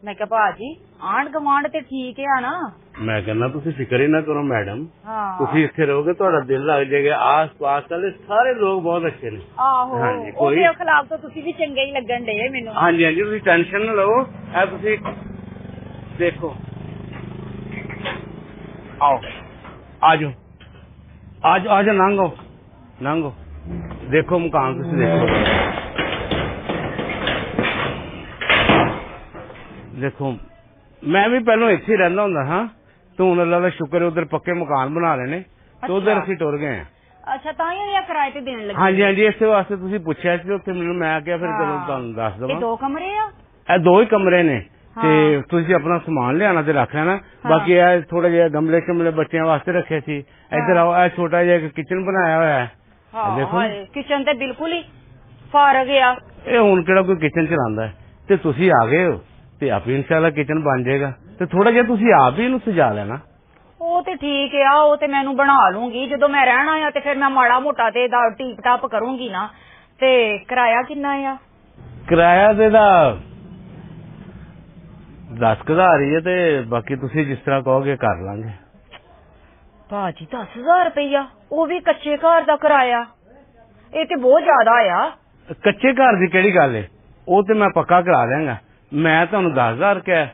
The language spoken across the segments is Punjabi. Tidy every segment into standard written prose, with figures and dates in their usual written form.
मैं क्या भाजी आंढ गवांढ ते ठीक है ना। मैं कहना तुसी फिक्र ही ना करो मैडम, हाँ तुसी इत्थे रहोगे तुहाडा दिल लग जाएगा। आस पास वाले सारे लोग बहुत अच्छे ने। आहो हाँ जी, कोई ਉਹਦੇ ਖਿਲਾਫ तो तुसी भी चंगे ही लगन डे ਮੈਨੂੰ। हाँ जी हाँ जी, तुसी टेंशन ना लो। ए तुसी देखो, आओ आजो आजो आजो, नांगो नांगो, देखो मकान तुसी देखो। देखो मैं भी पहलों इत्थे ही रहंदा हुंदा हां, तो हुण अल्लाह दा शुक्र है उधर पक्के मकान बना लेने, तो उधर असीं टुर गए हैं। अच्छा तां ही किराए ते देन लगे। हाँ जी हाँ जी, इस वास्ते तुसी पुछया सी, उत्थे मैनूं मैं आख्या फिर चलो तुहानूं दस ये दवां। 2 कमरे आ? ਇਹ ਦੋ ਹੀ ਕਮਰੇ ਨੇ ਤੇ ਤੁਸੀਂ ਆਪਣਾ ਸਮਾਨ ਲਿਆਣਾ ਤੇ ਰੱਖ ਲੈਣਾ। ਬਾਕੀ ਇਹ ਥੋੜਾ ਜਿਹਾ ਗਮਲੇ ਸ਼ਮਲੇ ਬੱਚਿਆਂ ਵਾਸਤੇ ਰੱਖੇ ਸੀ। ਇੱਧਰ ਆਓ, ਇਹ ਛੋਟਾ ਜਿਹਾ ਇੱਕ ਕਿਚਨ ਬਣਾਇਆ ਹੋਇਆ ਹੈ। ਦੇਖੋ ਕਿਚਨ ਤੇ ਬਿਲਕੁਲ ਹੀ ਫਾਰਗ ਆ। ਇਹ ਹੁਣ ਕਿਹੜਾ ਕੋਈ ਕਿਚਨ ਚਲਾਉਂਦਾ ਹੈ, ਤੇ ਤੁਸੀਂ ਆ ਗਏ ਹੋ ਤੇ ਆਪੇ ਇਨਸ਼ਾਅੱਲਾ ਕਿਚਨ ਬਣ ਜਾਏਗਾ। ਤੇ ਥੋੜਾ ਜਿਹਾ ਤੁਸੀਂ ਆਪ ਹੀ ਇਹਨੂੰ ਸਜਾ ਲੈਣਾ। ਉਹ ਤੇ ਠੀਕ ਆ, ਉਹ ਤੇ ਮੈਨੂੰ ਬਣਾ ਲੂੰਗੀ ਜਦੋਂ ਮੈਂ ਰਹਿਣਾ ਆ, ਤੇ ਫਿਰ ਮੈਂ ਮਾੜਾ ਮੋਟਾ ਤੇ ਦਾ ਟੀਪ ਟਾਪ ਕਰੂੰਗੀ ਨਾ। ਤੇ ਕਿਰਾਇਆ ਕਿੰਨਾ ਆ? ਕਿਰਾਇਆ ਤੇ ਦਾ 10,000 ਹੀ ਹੈ, ਤੇ ਬਾਕੀ ਤੁਸੀਂ ਜਿਸ ਤਰ੍ਹਾਂ ਕਹੋਗੇ ਕਰ ਲਾਂਗੇ। ਭਾਜੀ 10,000 ਰੁਪਇਆ, ਉਹ ਵੀ ਕੱਚੇ ਘਰ ਦਾ ਕਿਰਾਇਆ? ਇਹ ਤੇ ਬਹੁਤ ਜ਼ਿਆਦਾ ਆ। ਕੱਚੇ ਘਰ ਦੀ ਕਿਹੜੀ ਗੱਲ ਹੈ, ਉਹ ਤੇ ਮੈਂ ਪੱਕਾ ਕਰਾ ਦਿਆਂਗਾ। ਮੈਂ ਤੁਹਾਨੂੰ 10,000 ਕਿਹਾ,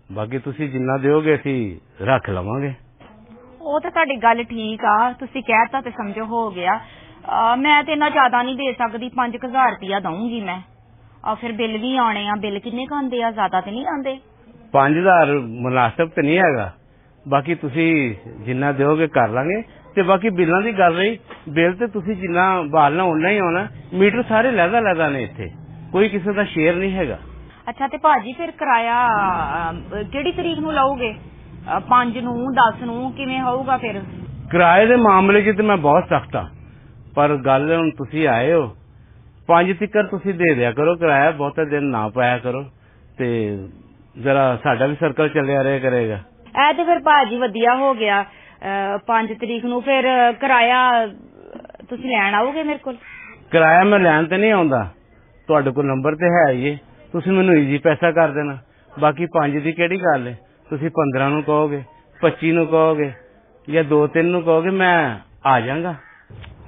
ਬਾਕੀ ਤੁਸੀਂ ਜਿੰਨਾ ਦਿਓਗੇ ਅਸੀਂ ਰੱਖ ਲਵਾਂਗੇ। ਉਹ ਤਾਂ ਤੁਹਾਡੀ ਗੱਲ ਠੀਕ ਆ, ਤੁਸੀਂ ਕਹਿਤਾ ਤੇ ਸਮਝੋ ਹੋ ਗਿਆ। ਮੈਂ ਤੇ ਇੰਨਾ ਜ਼ਿਆਦਾ ਨਹੀਂ ਦੇ ਸਕਦੀ, 5,000 ਰੁਪਇਆ ਦਊਂਗੀ ਮੈਂ। ਫਿਰ ਬਿੱਲ ਵੀ ਆਉਣੇ ਆ, ਬਿੱਲ ਕਿੰਨੇ ਕੁ ਆਉਂਦੇ ਆ? ਜ਼ਿਆਦਾ ਤੇ ਨਹੀਂ ਆਉਂਦੇ? 5,000 ਮੁਨਾਸਬ ਤੇ ਨਹੀਂ ਹੈਗਾ, ਬਾਕੀ ਤੁਸੀਂ ਜਿੰਨਾ ਦਿਓਗੇ ਕਰ ਲਾਂਗੇ। ਤੇ ਬਾਕੀ ਬਿੱਲਾਂ ਦੀ ਗੱਲ ਰਹੀ, ਬਿੱਲ ਤੇ ਤੁਸੀਂ ਜਿੰਨਾ ਬਾਲਣਾ ਉਨਾ ਹੀ ਆਉਣਾ। ਮੀਟਰ ਸਾਰੇ ਲਹਿਦਾ ਨੇ ਇੱਥੇ, ਕੋਈ ਕਿਸੇ ਦਾ ਸ਼ੇਅਰ ਨਹੀਂ ਹੈਗਾ। ਅੱਛਾ ਤੇ ਭਾਜੀ ਫਿਰ ਕਿਰਾਇਆ ਕਿਹੜੀ ਤਰੀਕ ਨੂੰ ਲਓਗੇ? 5 ਨੂੰ 10 ਨੂੰ ਕਿਵੇਂ ਹੋਊਗਾ ਫਿਰ? ਕਿਰਾਏ ਦੇ ਮਾਮਲੇ 'ਚ ਤੇ ਮੈਂ ਬਹੁਤ ਸਖਤ ਆ, ਪਰ ਗੱਲ ਹੁਣ ਤੁਸੀਂ ਆਏ ਹੋ, 5 ਤੀਕਰ ਤੁਸੀਂ ਦੇ ਦਿਆ ਕਰੋ ਕਿਰਾਇਆ, ਬਹੁਤੇ ਦਿਨ ਨਾ ਪਾਇਆ ਕਰੋ, ਤੇ ਜਰਾ ਸਾਡਾ ਵੀ ਸਰਕਲ ਚੱਲਿਆ ਰਿਹਾ ਕਰੇਗਾ। ਇਹ ਤੇ ਫਿਰ ਭਾਜੀ ਵਧੀਆ ਹੋ ਗਿਆ। 5 ਤਰੀਕ ਨੂੰ ਫਿਰ ਕਿਰਾਇਆ ਤੁਸੀਂ ਲੈਣ ਆਓਗੇ ਮੇਰੇ ਕੋਲ? ਕਿਰਾਇਆ ਮੈਂ ਲੈਣ ਤੇ ਨਹੀਂ ਆਉਂਦਾ, ਤੁਹਾਡੇ ਕੋਲ ਨੰਬਰ ਤੇ ਹੈ ਹੀ, ਤੁਸੀਂ ਮੈਨੂੰ ਈਜ਼ੀ ਪੈਸਾ ਕਰ ਦੇਣਾ। ਬਾਕੀ 5 ਦੀ ਕਿਹੜੀ ਗੱਲ ਹੈ, ਤੁਸੀਂ 15 ਨੂੰ ਕਹੋਗੇ, 25 ਨੂੰ ਕਹੋਗੇ, ਜਾਂ 2-3 ਨੂੰ ਕਹੋਗੇ, ਮੈਂ ਆ ਜਾਵਾਂਗਾ।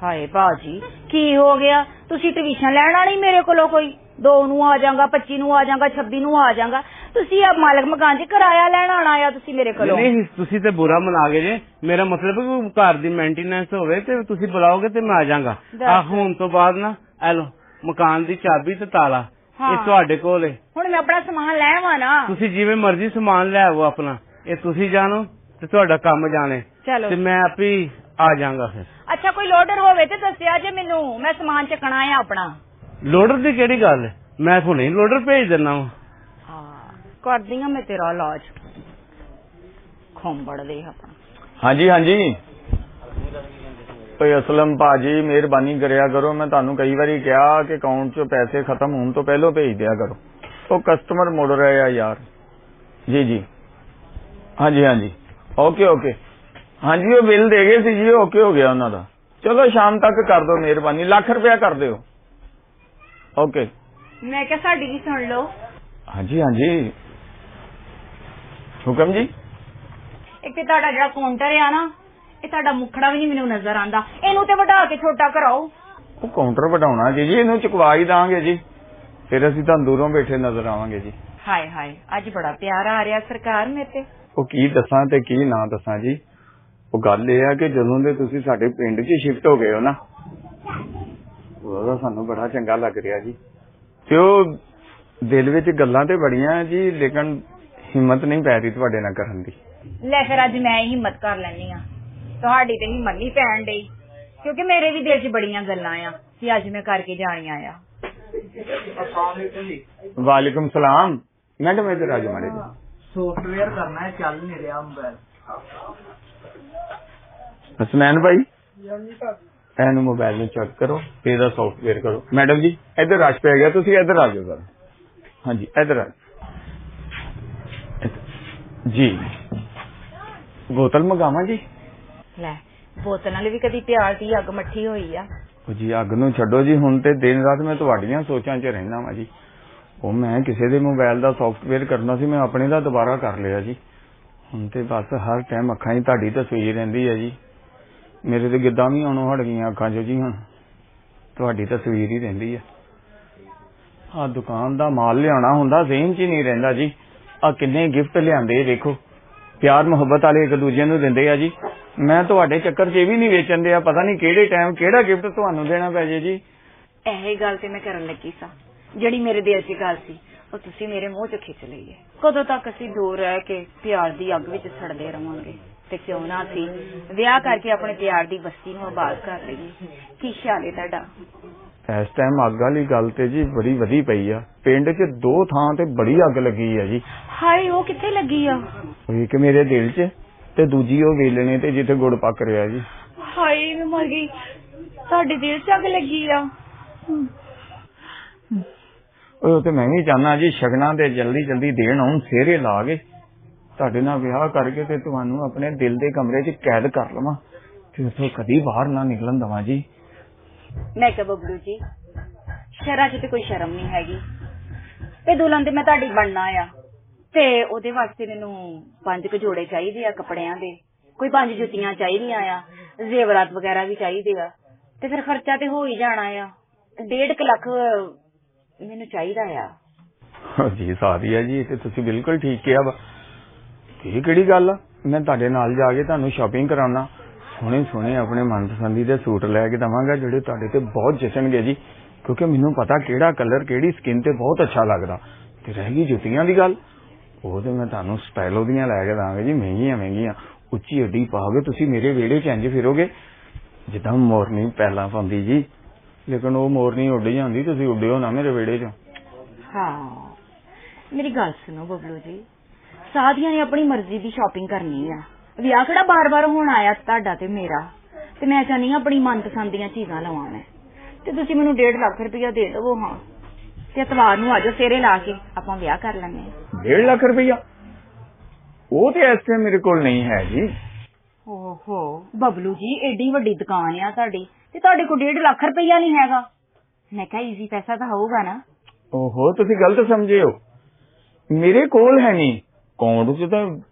ਹਾਏ ਭਾਜੀ ਕੀ ਹੋ ਗਿਆ? ਤੁਸੀਂ ਟਿਊਸ਼ਨ ਲੈਣ ਵਾਲੀ ਮੇਰੇ ਕੋਲੋਂ ਕੋਈ 2 ਨੂੰ ਆ ਜਾਵਾਂਗਾ, 25 ਨੂੰ ਆ ਜਾਵਾਂਗਾ, 26 ਨੂੰ ਆ ਜਾਵਾਂਗਾ। ਤੁਸੀਂ ਆ ਮਾਲਕ ਮਕਾਨ 'ਚ ਕਿਰਾਇਆ ਲੈਣ ਆਣਾ ਆ ਤੁਸੀਂ ਮੇਰੇ ਕੋਲੋਂ? ਨਹੀਂ, ਤੁਸੀਂ ਤੇ ਬੁਰਾ ਮਨਾ ਗਏ ਜੇ। ਮੇਰਾ ਮਤਲਬ ਹੈ ਕਿ ਘਰ ਦੀ ਮੇਨਟੇਨੈਂਸ ਹੋਵੇ ਤੇ ਤੁਸੀਂ ਬੁਲਾਓਗੇ ਤੇ ਮੈਂ ਆ ਜਾਵਾਂਗਾ। ਆ ਹੁਣ ਤੋਂ ਬਾਅਦ ਨਾ ਐ ਲੋ ਮਕਾਨ ਦੀ ਚਾਬੀ ਤੇ ਤਾਲਾ, ਇਹ ਤੁਹਾਡੇ ਕੋਲ ਹੈ। ਹੁਣ ਮੈਂ ਆਪਣਾ ਸਮਾਨ ਲੈ ਆਵਾਂ ਨਾ? ਤੁਸੀਂ ਜਿਵੇਂ ਮਰਜ਼ੀ ਸਮਾਨ ਲੈ ਆਵੋ ਆਪਣਾ, ਇਹ ਤੁਸੀਂ ਜਾਣੋ ਤੇ ਤੁਹਾਡਾ ਕੰਮ ਜਾਣੇ, ਤੇ ਮੈਂ ਆਪੇ ਆ ਜਾਵਾਂਗਾ ਫਿਰ। ਅੱਛਾ ਕੋਈ ਲੋਡਰ ਹੋਵੇ ਤੇ ਦੱਸਿਆ ਜੇ ਮੈਨੂੰ, ਮੈਂ ਸਮਾਨ ਚੱਕਣਾ ਆ ਆਪਣਾ। ਲੋਡਰ ਦੀ ਕਿਹੜੀ ਗੱਲ ਹੈ, ਮੈਂ ਹੁਣੇ ਲੋਡਰ ਭੇਜ ਦਿੰਦਾ ਵਾ। ਕਰਦੀ ਆ ਮੈਂ ਤੇਰਾ ਇਲਾਜ, ਖੰਬੜ ਦੇ ਆਪਣਾ। ਹਾਂਜੀ ਹਾਂਜੀ ਭਾਈ ਅਸਲਮ ਭਾਜੀ, ਮਿਹਰਬਾਨੀ ਕਰਿਆ ਕਰੋ, ਮੈਂ ਤੁਹਾਨੂੰ ਕਈ ਵਾਰੀ ਕਿਹਾ ਕਿ ਅਕਾਊਂਟ 'ਚੋਂ ਪੈਸੇ ਖਤਮ ਹੋਣ ਤੋਂ ਪਹਿਲਾਂ ਭੇਜ ਦਿਆ ਕਰੋ। ਉਹ ਕਸਟਮਰ ਮੁੜ ਰਹੇ ਆ ਯਾਰ। ਜੀ ਜੀ ਹਾਂਜੀ ਹਾਂਜੀ, ਓਕੇ ਹਾਂਜੀ, ਉਹ ਬਿੱਲ ਦੇ ਗਏ ਸੀ ਜੀ, ਓਕੇ ਹੋ ਗਿਆ ਉਹਨਾਂ ਦਾ। ਚਲੋ ਸ਼ਾਮ ਤੱਕ ਕਰ ਦਿਓ ਮਿਹਰਬਾਨੀ, ਲੱਖ ਰੁਪਇਆ ਕਰ ਦਿਓ। ਓਕੇ। ਮੈਂ ਕਿਹਾ ਸਾਡੀ ਵੀ ਸੁਣ ਲਓ। ਹਾਂਜੀ ਹਾਂਜੀ ਹੁਕਮ ਜੀ। ਇੱਕ ਤੇ ਤੁਹਾਡਾ ਜਿਹੜਾ ਕਾਊਂਟਰ ਆ ਨਾ, ਇਹ ਤੁਹਾਡਾ ਮੁਖੜਾ ਵੀ ਨਹੀਂ ਮੈਨੂੰ ਨਜ਼ਰ ਆਉਂਦਾ, ਇਹਨੂੰ ਤੇ ਵਧਾ ਕੇ ਛੋਟਾ ਕਰਾਓ। ਉਹ ਕਾਊਂਟਰ ਵਧਾਉਣਾ ਜੀ, ਇਹਨੂੰ ਚੁਕਵਾ ਹੀ ਦਾਂਗੇ ਜੀ, ਫਿਰ ਅਸੀਂ ਤੁਹਾਨੂੰ ਦੂਰੋਂ ਬੈਠੇ ਨਜ਼ਰ ਆਵਾਂਗੇ ਜੀ। ਹਾਏ ਹਾਏ, ਅੱਜ ਬੜਾ ਪਿਆਰ ਆ ਰਿਹਾ ਸਰਕਾਰ ਮੇਰੇ ਤੇ। ਉਹ ਕੀ ਦੱਸਾਂ ਤੇ ਕੀ ਨਾ ਦੱਸਾਂ ਜੀ। ਉਹ ਗੱਲ ਇਹ ਆ ਕਿ ਜਦੋਂ ਦੇ ਤੁਸੀਂ ਸਾਡੇ ਪਿੰਡ 'ਚ ਸ਼ਿਫਟ ਹੋ ਗਏ ਹੋ ਨਾ, ਉਹਦਾ ਸਾਨੂੰ ਬੜਾ ਚੰਗਾ ਲੱਗ ਰਿਹਾ ਜੀ। ਤੇ ਉਹ ਦਿਲ ਵਿੱਚ ਗੱਲਾਂ ਤੇ ਬੜੀਆਂ ਜੀ, ਲੇਕਿਨ ਹਿੰਮਤ ਨਹੀਂ ਪੈ ਰਹੀ ਤੁਹਾਡੇ ਨਾਲ ਕਰਨ ਦੀ। ਲੈ ਫਿਰ ਅੱਜ ਮੈਂ ਹਿੰਮਤ ਕਰ ਲੈਣੀ ਆ, ਤੁਹਾਡੀ ਤੇ ਹਿੰਮਤ ਨਹੀਂ ਪੈਣ ਡਈ, ਕਿਉਂਕਿ ਮੇਰੇ ਵੀ ਦਿਲ 'ਚ ਬੜੀਆਂ ਗੱਲਾਂ ਆ ਕਿ ਅੱਜ ਮੈਂ ਕਰਕੇ ਜਾਣੀਆਂ ਆ। ਵਾਲੇकुम सलाम मैडम, इधर आ जाओ मारे। सॉफ्टवेयर करना है, चल नहीं रहा मोबाइल। हसनैन भाई एनु मोबाइल में चेक करो, फिर सॉफ्टवेयर करो। मैडम जी इधर रश पै गया, तुसी इधर आ जाओ जरा। हाँ जी इधर आ जी। बोतल मंगावा जी? ਲੈ ਬੋਤਲ ਨਾਲ ਵੀ ਕਦੀ ਪਿਆਰ ਦੀ ਅੱਗ ਮੱਠੀ ਹੋਈ ਆ? जी अग नूं छड्डो जी, हुण ते दिन रात मैं तुहाडीआं सोचां 'च रहना वा जी। ਉਹ ਮੈਂ ਕਿਸੇ ਦੇ ਮੋਬਾਈਲ ਦਾ ਸੌਫਟਵੇਅਰ ਕਰਨਾ ਸੀ, ਮੈਂ ਆਪਣੇ ਦਾ ਦੁਬਾਰਾ ਕਰ ਲਿਆ ਜੀ। ਹੁਣ ਤੇ ਬਸ ਹਰ ਟਾਈਮ ਅੱਖਾਂ 'ਚ ਤੁਹਾਡੀ ਤਸਵੀਰ ਰਹਿੰਦੀ ਹੈ ਜੀ। ਮੇਰੇ ਤੇ ਗਿੱਧਾਂ ਵੀ ਆਉਣੋਂ ਹਟ ਗਈਆਂ ਅੱਖਾਂ 'ਚ ਜੀ, ਹੁਣ ਤੁਹਾਡੀ ਤਸਵੀਰ ਹੀ ਰਹਿੰਦੀ ਹੈ। ਆ ਦੁਕਾਨ ਦਾ ਮਾਲ ਲਿਆਉਣਾ ਹੁੰਦਾ ਜ਼ਿਹਨ 'ਚ ਹੀ ਨਹੀਂ ਰਹਿੰਦਾ ਜੀ। ਆ ਕਿੰਨੇ ਗਿਫਟ ਲਿਆਂਦੇ ਦੇਖੋ, ਪਿਆਰ ਮੁਹੱਬਤ ਵਾਲੇ ਇੱਕ ਦੂਜੇ ਨੂੰ ਦਿੰਦੇ ਆ ਜੀ। ਮੈਂ ਤੁਹਾਡੇ ਚੱਕਰ 'ਚ ਵੀ ਨਹੀਂ ਵੇਚਣ ਦਿਆ, ਪਤਾ ਨਹੀਂ ਕਿਹੜੇ ਟਾਈਮ ਕਿਹੜਾ ਗਿਫਟ ਤੁਹਾਨੂੰ ਦੇਣਾ ਪੈ ਜੇ ਜੀ। ਇਹ ਗੱਲ ਤੇ ਮੈਂ ਕਰਨ ਲੱਗੀ ਸਾਂ, ਜਿਹੜੀ ਮੇਰੇ ਦਿਲ 'ਚ ਗੱਲ ਸੀ ਉਹ ਤੁਸੀਂ ਮੇਰੇ ਮੂੰਹ 'ਚ ਖਿੱਚ ਲਈ ਹੈ। ਕਦੋਂ ਤੱਕ ਅਸੀਂ ਦੂਰ ਰਹਿ ਕੇ ਪਿਆਰ ਦੀ ਅੱਗ ਵਿੱਚ ਸੜਦੇ ਰਵਾਂਗੇ, ਤੇ ਕਿਉਂ ਨਾ ਅਸੀਂ ਵਿਆਹ ਕਰਕੇ ਆਪਣੇ ਪਿਆਰ ਦੀ ਬਸਤੀ ਨੂੰ ਆਬਾਦ ਕਰ ਲਈਏ। ਕੀ ਖਿਆਲ ਹੈ ਤੁਹਾਡਾ? ਇਸ ਟਾਈਮ ਅੱਗ ਵਾਲੀ ਗੱਲ ਤੇ ਜੀ ਬੜੀ ਵਧੀ ਪਈ ਆ। ਪਿੰਡ 'ਚ 2 ਥਾਂ ਤੇ ਬੜੀ ਅੱਗ ਲੱਗੀ ਆ ਜੀ। ਹਾਏ, ਉਹ ਕਿੱਥੇ ਲੱਗੀ ਆ? ਇੱਕ ਮੇਰੇ ਦਿਲ 'ਚ ਤੇ ਦੂਜੀ ਉਹ ਵੇਲਣੇ ਤੇ ਜਿੱਥੇ ਗੁੜ ਪੱਕ ਰਿਹਾ ਜੀ। ਹਾਏ, ਮੈਂ ਮਰ ਗਈ। ਤੁਹਾਡੇ ਦਿਲ 'ਚ ਅੱਗ ਲੱਗੀ ਆ? ਉਹ ਤੇ ਮੈਂ ਵੀ ਚਾਹਨਾ ਜੀ ਸ਼ਗਨਾਂ ਦੇ ਜਲਦੀ ਜਲਦੀ ਦੇਣ ਆਉਣ, ਸਿਹਰੇ ਲਾ ਕੇ ਤੁਹਾਡੇ ਨਾਲ ਵਿਆਹ ਕਰਕੇ ਤੇ ਤੁਹਾਨੂੰ ਆਪਣੇ ਦਿਲ ਦੇ ਕਮਰੇ 'ਚ ਕੈਦ ਕਰ ਲਵਾਂ ਤੇ ਉੱਥੋਂ ਕਦੀ ਬਾਹਰ ਨਾ ਨਿਕਲਣ ਦਵਾਂ ਜੀ। ਮੈਂ ਕਿਹਾ ਬੱਬਲੂ ਜੀ, ਸ਼ਹਿਰਾਂ 'ਚ ਤੇ ਕੋਈ ਸ਼ਰਮ ਨਹੀਂ ਹੈਗੀ, ਤੇ ਦੁਲਹਨ ਤੇ ਮੈਂ ਤੁਹਾਡੀ ਬਣਨਾ ਆ, ਤੇ ਉਹਦੇ ਵਾਸਤੇ ਮੈਨੂੰ 5 ਜੋੜੇ ਚਾਹੀਦੇ ਆ ਕੱਪੜਿਆਂ ਦੇ, ਕੋਈ 5 ਜੁੱਤੀਆਂ ਚਾਹੀਦੀਆਂ ਆ, ਜ਼ੇਵਰਾਤ ਵਗੈਰਾ ਵੀ ਚਾਹੀਦੇ ਆ, ਤੇ ਫਿਰ ਖਰਚਾ ਤੇ ਹੋ ਹੀ ਜਾਣਾ ਆ। 1.5 ਲੱਖ ਮੈਨੂੰ ਚਾਹੀਦਾ ਆ। ਜੀ ਸਾਦੀ ਹੈ ਜੀ, ਤੇ ਤੁਸੀਂ ਬਿਲਕੁਲ ਠੀਕ ਕਿਹਾ ਵਾ। ਇਹ ਕਿਹੜੀ ਗੱਲ ਆ, ਮੈਂ ਤੁਹਾਡੇ ਨਾਲ ਜਾ ਕੇ ਤੁਹਾਨੂੰ ਸ਼ਾਪਿੰਗ ਕਰਾਉਣਾ, ਸੋਹਣੇ ਸੋਹਣੇ ਆਪਣੇ ਮਨਪਸੰਦੀ ਦੇ ਸੂਟ ਲੈ ਕੇ ਦਵਾਂਗਾ ਜਿਹੜੇ ਤੁਹਾਡੇ ਤੇ ਬਹੁਤ ਜਚਣਗੇ ਜੀ, ਕਿਉਂਕਿ ਮੈਨੂੰ ਪਤਾ ਕਿਹੜਾ ਕਲਰ ਕਿਹੜੀ ਸਕਿਨ ਤੇ ਬਹੁਤ ਅੱਛਾ ਲੱਗਦਾ। ਤੇ ਰਹਿ ਗਈ ਜੁੱਤੀਆਂ ਦੀ ਗੱਲ, ਉਹ ਤੇ ਮੈਂ ਤੁਹਾਨੂੰ ਸਪੈਲੋ ਦੀਆਂ ਲੈ ਕੇ ਦਾਂਗੇ ਜੀ, ਮਹਿੰਗੀਆਂ ਮਹਿੰਗੀਆਂ, ਉੱਚੀ ਅੱਡੀ ਪਾਓਗੇ ਤੁਸੀਂ, ਮੇਰੇ ਵਿਹੜੇ 'ਚ ਇੰਝ ਫਿਰੋਗੇ ਜਿੱਦਾਂ ਮੋਰਨੀ ਪਹਿਲਾਂ ਪਾਉਂਦੀ ਜੀ। ਲੇਕਿਨ ਉਹ ਮੋਰਨੀ ਉੱਡ ਜਾਂਦੀ, ਤੁਸੀਂ ਉੱਡਿਓ ਨਾ ਮੇਰੇ ਵਿਹੜੇ 'ਚ। ਹਾਂ, ਮੇਰੀ ਗੱਲ ਸੁਣੋ ਬੱਬਲੂ ਜੀ, ਸਾਦੀਆਂ ਨੇ ਆਪਣੀ ਮਰਜ਼ੀ ਦੀ ਸ਼ਾਪਿੰਗ ਕਰਨੀ ਆ, ਵਿਆਹ ਕਿਹੜਾ ਬਾਰ-ਬਾਰ ਹੋਣ ਆਇਆ ਤੁਹਾਡਾ ਤੇ ਮੇਰਾ, ਤੇ ਮੈਂ ਚਾਹਨੀ ਆਪਣੀ ਮਨਪਸੰਦ ਦੀਆਂ ਚੀਜ਼ਾਂ ਲਵਾਂ ਮੈਂ, ਤੇ ਤੁਸੀਂ ਮੈਨੂੰ 1.5 ਲੱਖ ਰੁਪਇਆ ਦੇ ਦੇਵੋ। ਹਾਂ, ਤੇ ਐਤਵਾਰ ਨੂੰ ਆਜੋ ਸਿਹਰੇ ਲਾ ਕੇ ਆਪਾਂ ਵਿਆਹ ਕਰ ਲੈਂਦੇ। 1.5 ਲੱਖ ਰੁਪਇਆ? ਉਹ ਤੇ ਇਸ ਟਾਈਮ ਮੇਰੇ ਕੋਲ ਨਹੀਂ ਹੈ ਜੀ। ਓਹੋ ਬੱਬਲੂ ਜੀ, ਏਡੀ ਵੱਡੀ ਦੁਕਾਨ ਆ ਤੁਹਾਡੀ, ਤੇ ਤੁਹਾਡੇ ਕੋਲ 1.5 ਲੱਖ ਰੁਪਇਆ ਨਹੀਂ ਹੈਗਾ? ਮੈਂ ਕਿਹਾ ਈਜ਼ੀ ਪੈਸਾ ਤਾਂ ਹੋਊਗਾ ਨਾ। ਓਹੋ, ਤੁਸੀਂ ਗਲਤ ਸਮਝੇ ਹੋ, ਮੇਰੇ ਕੋਲ ਹੈ ਨਹੀਂ। ਅਕਾਊਂਟ 'ਚ ਤਾਂ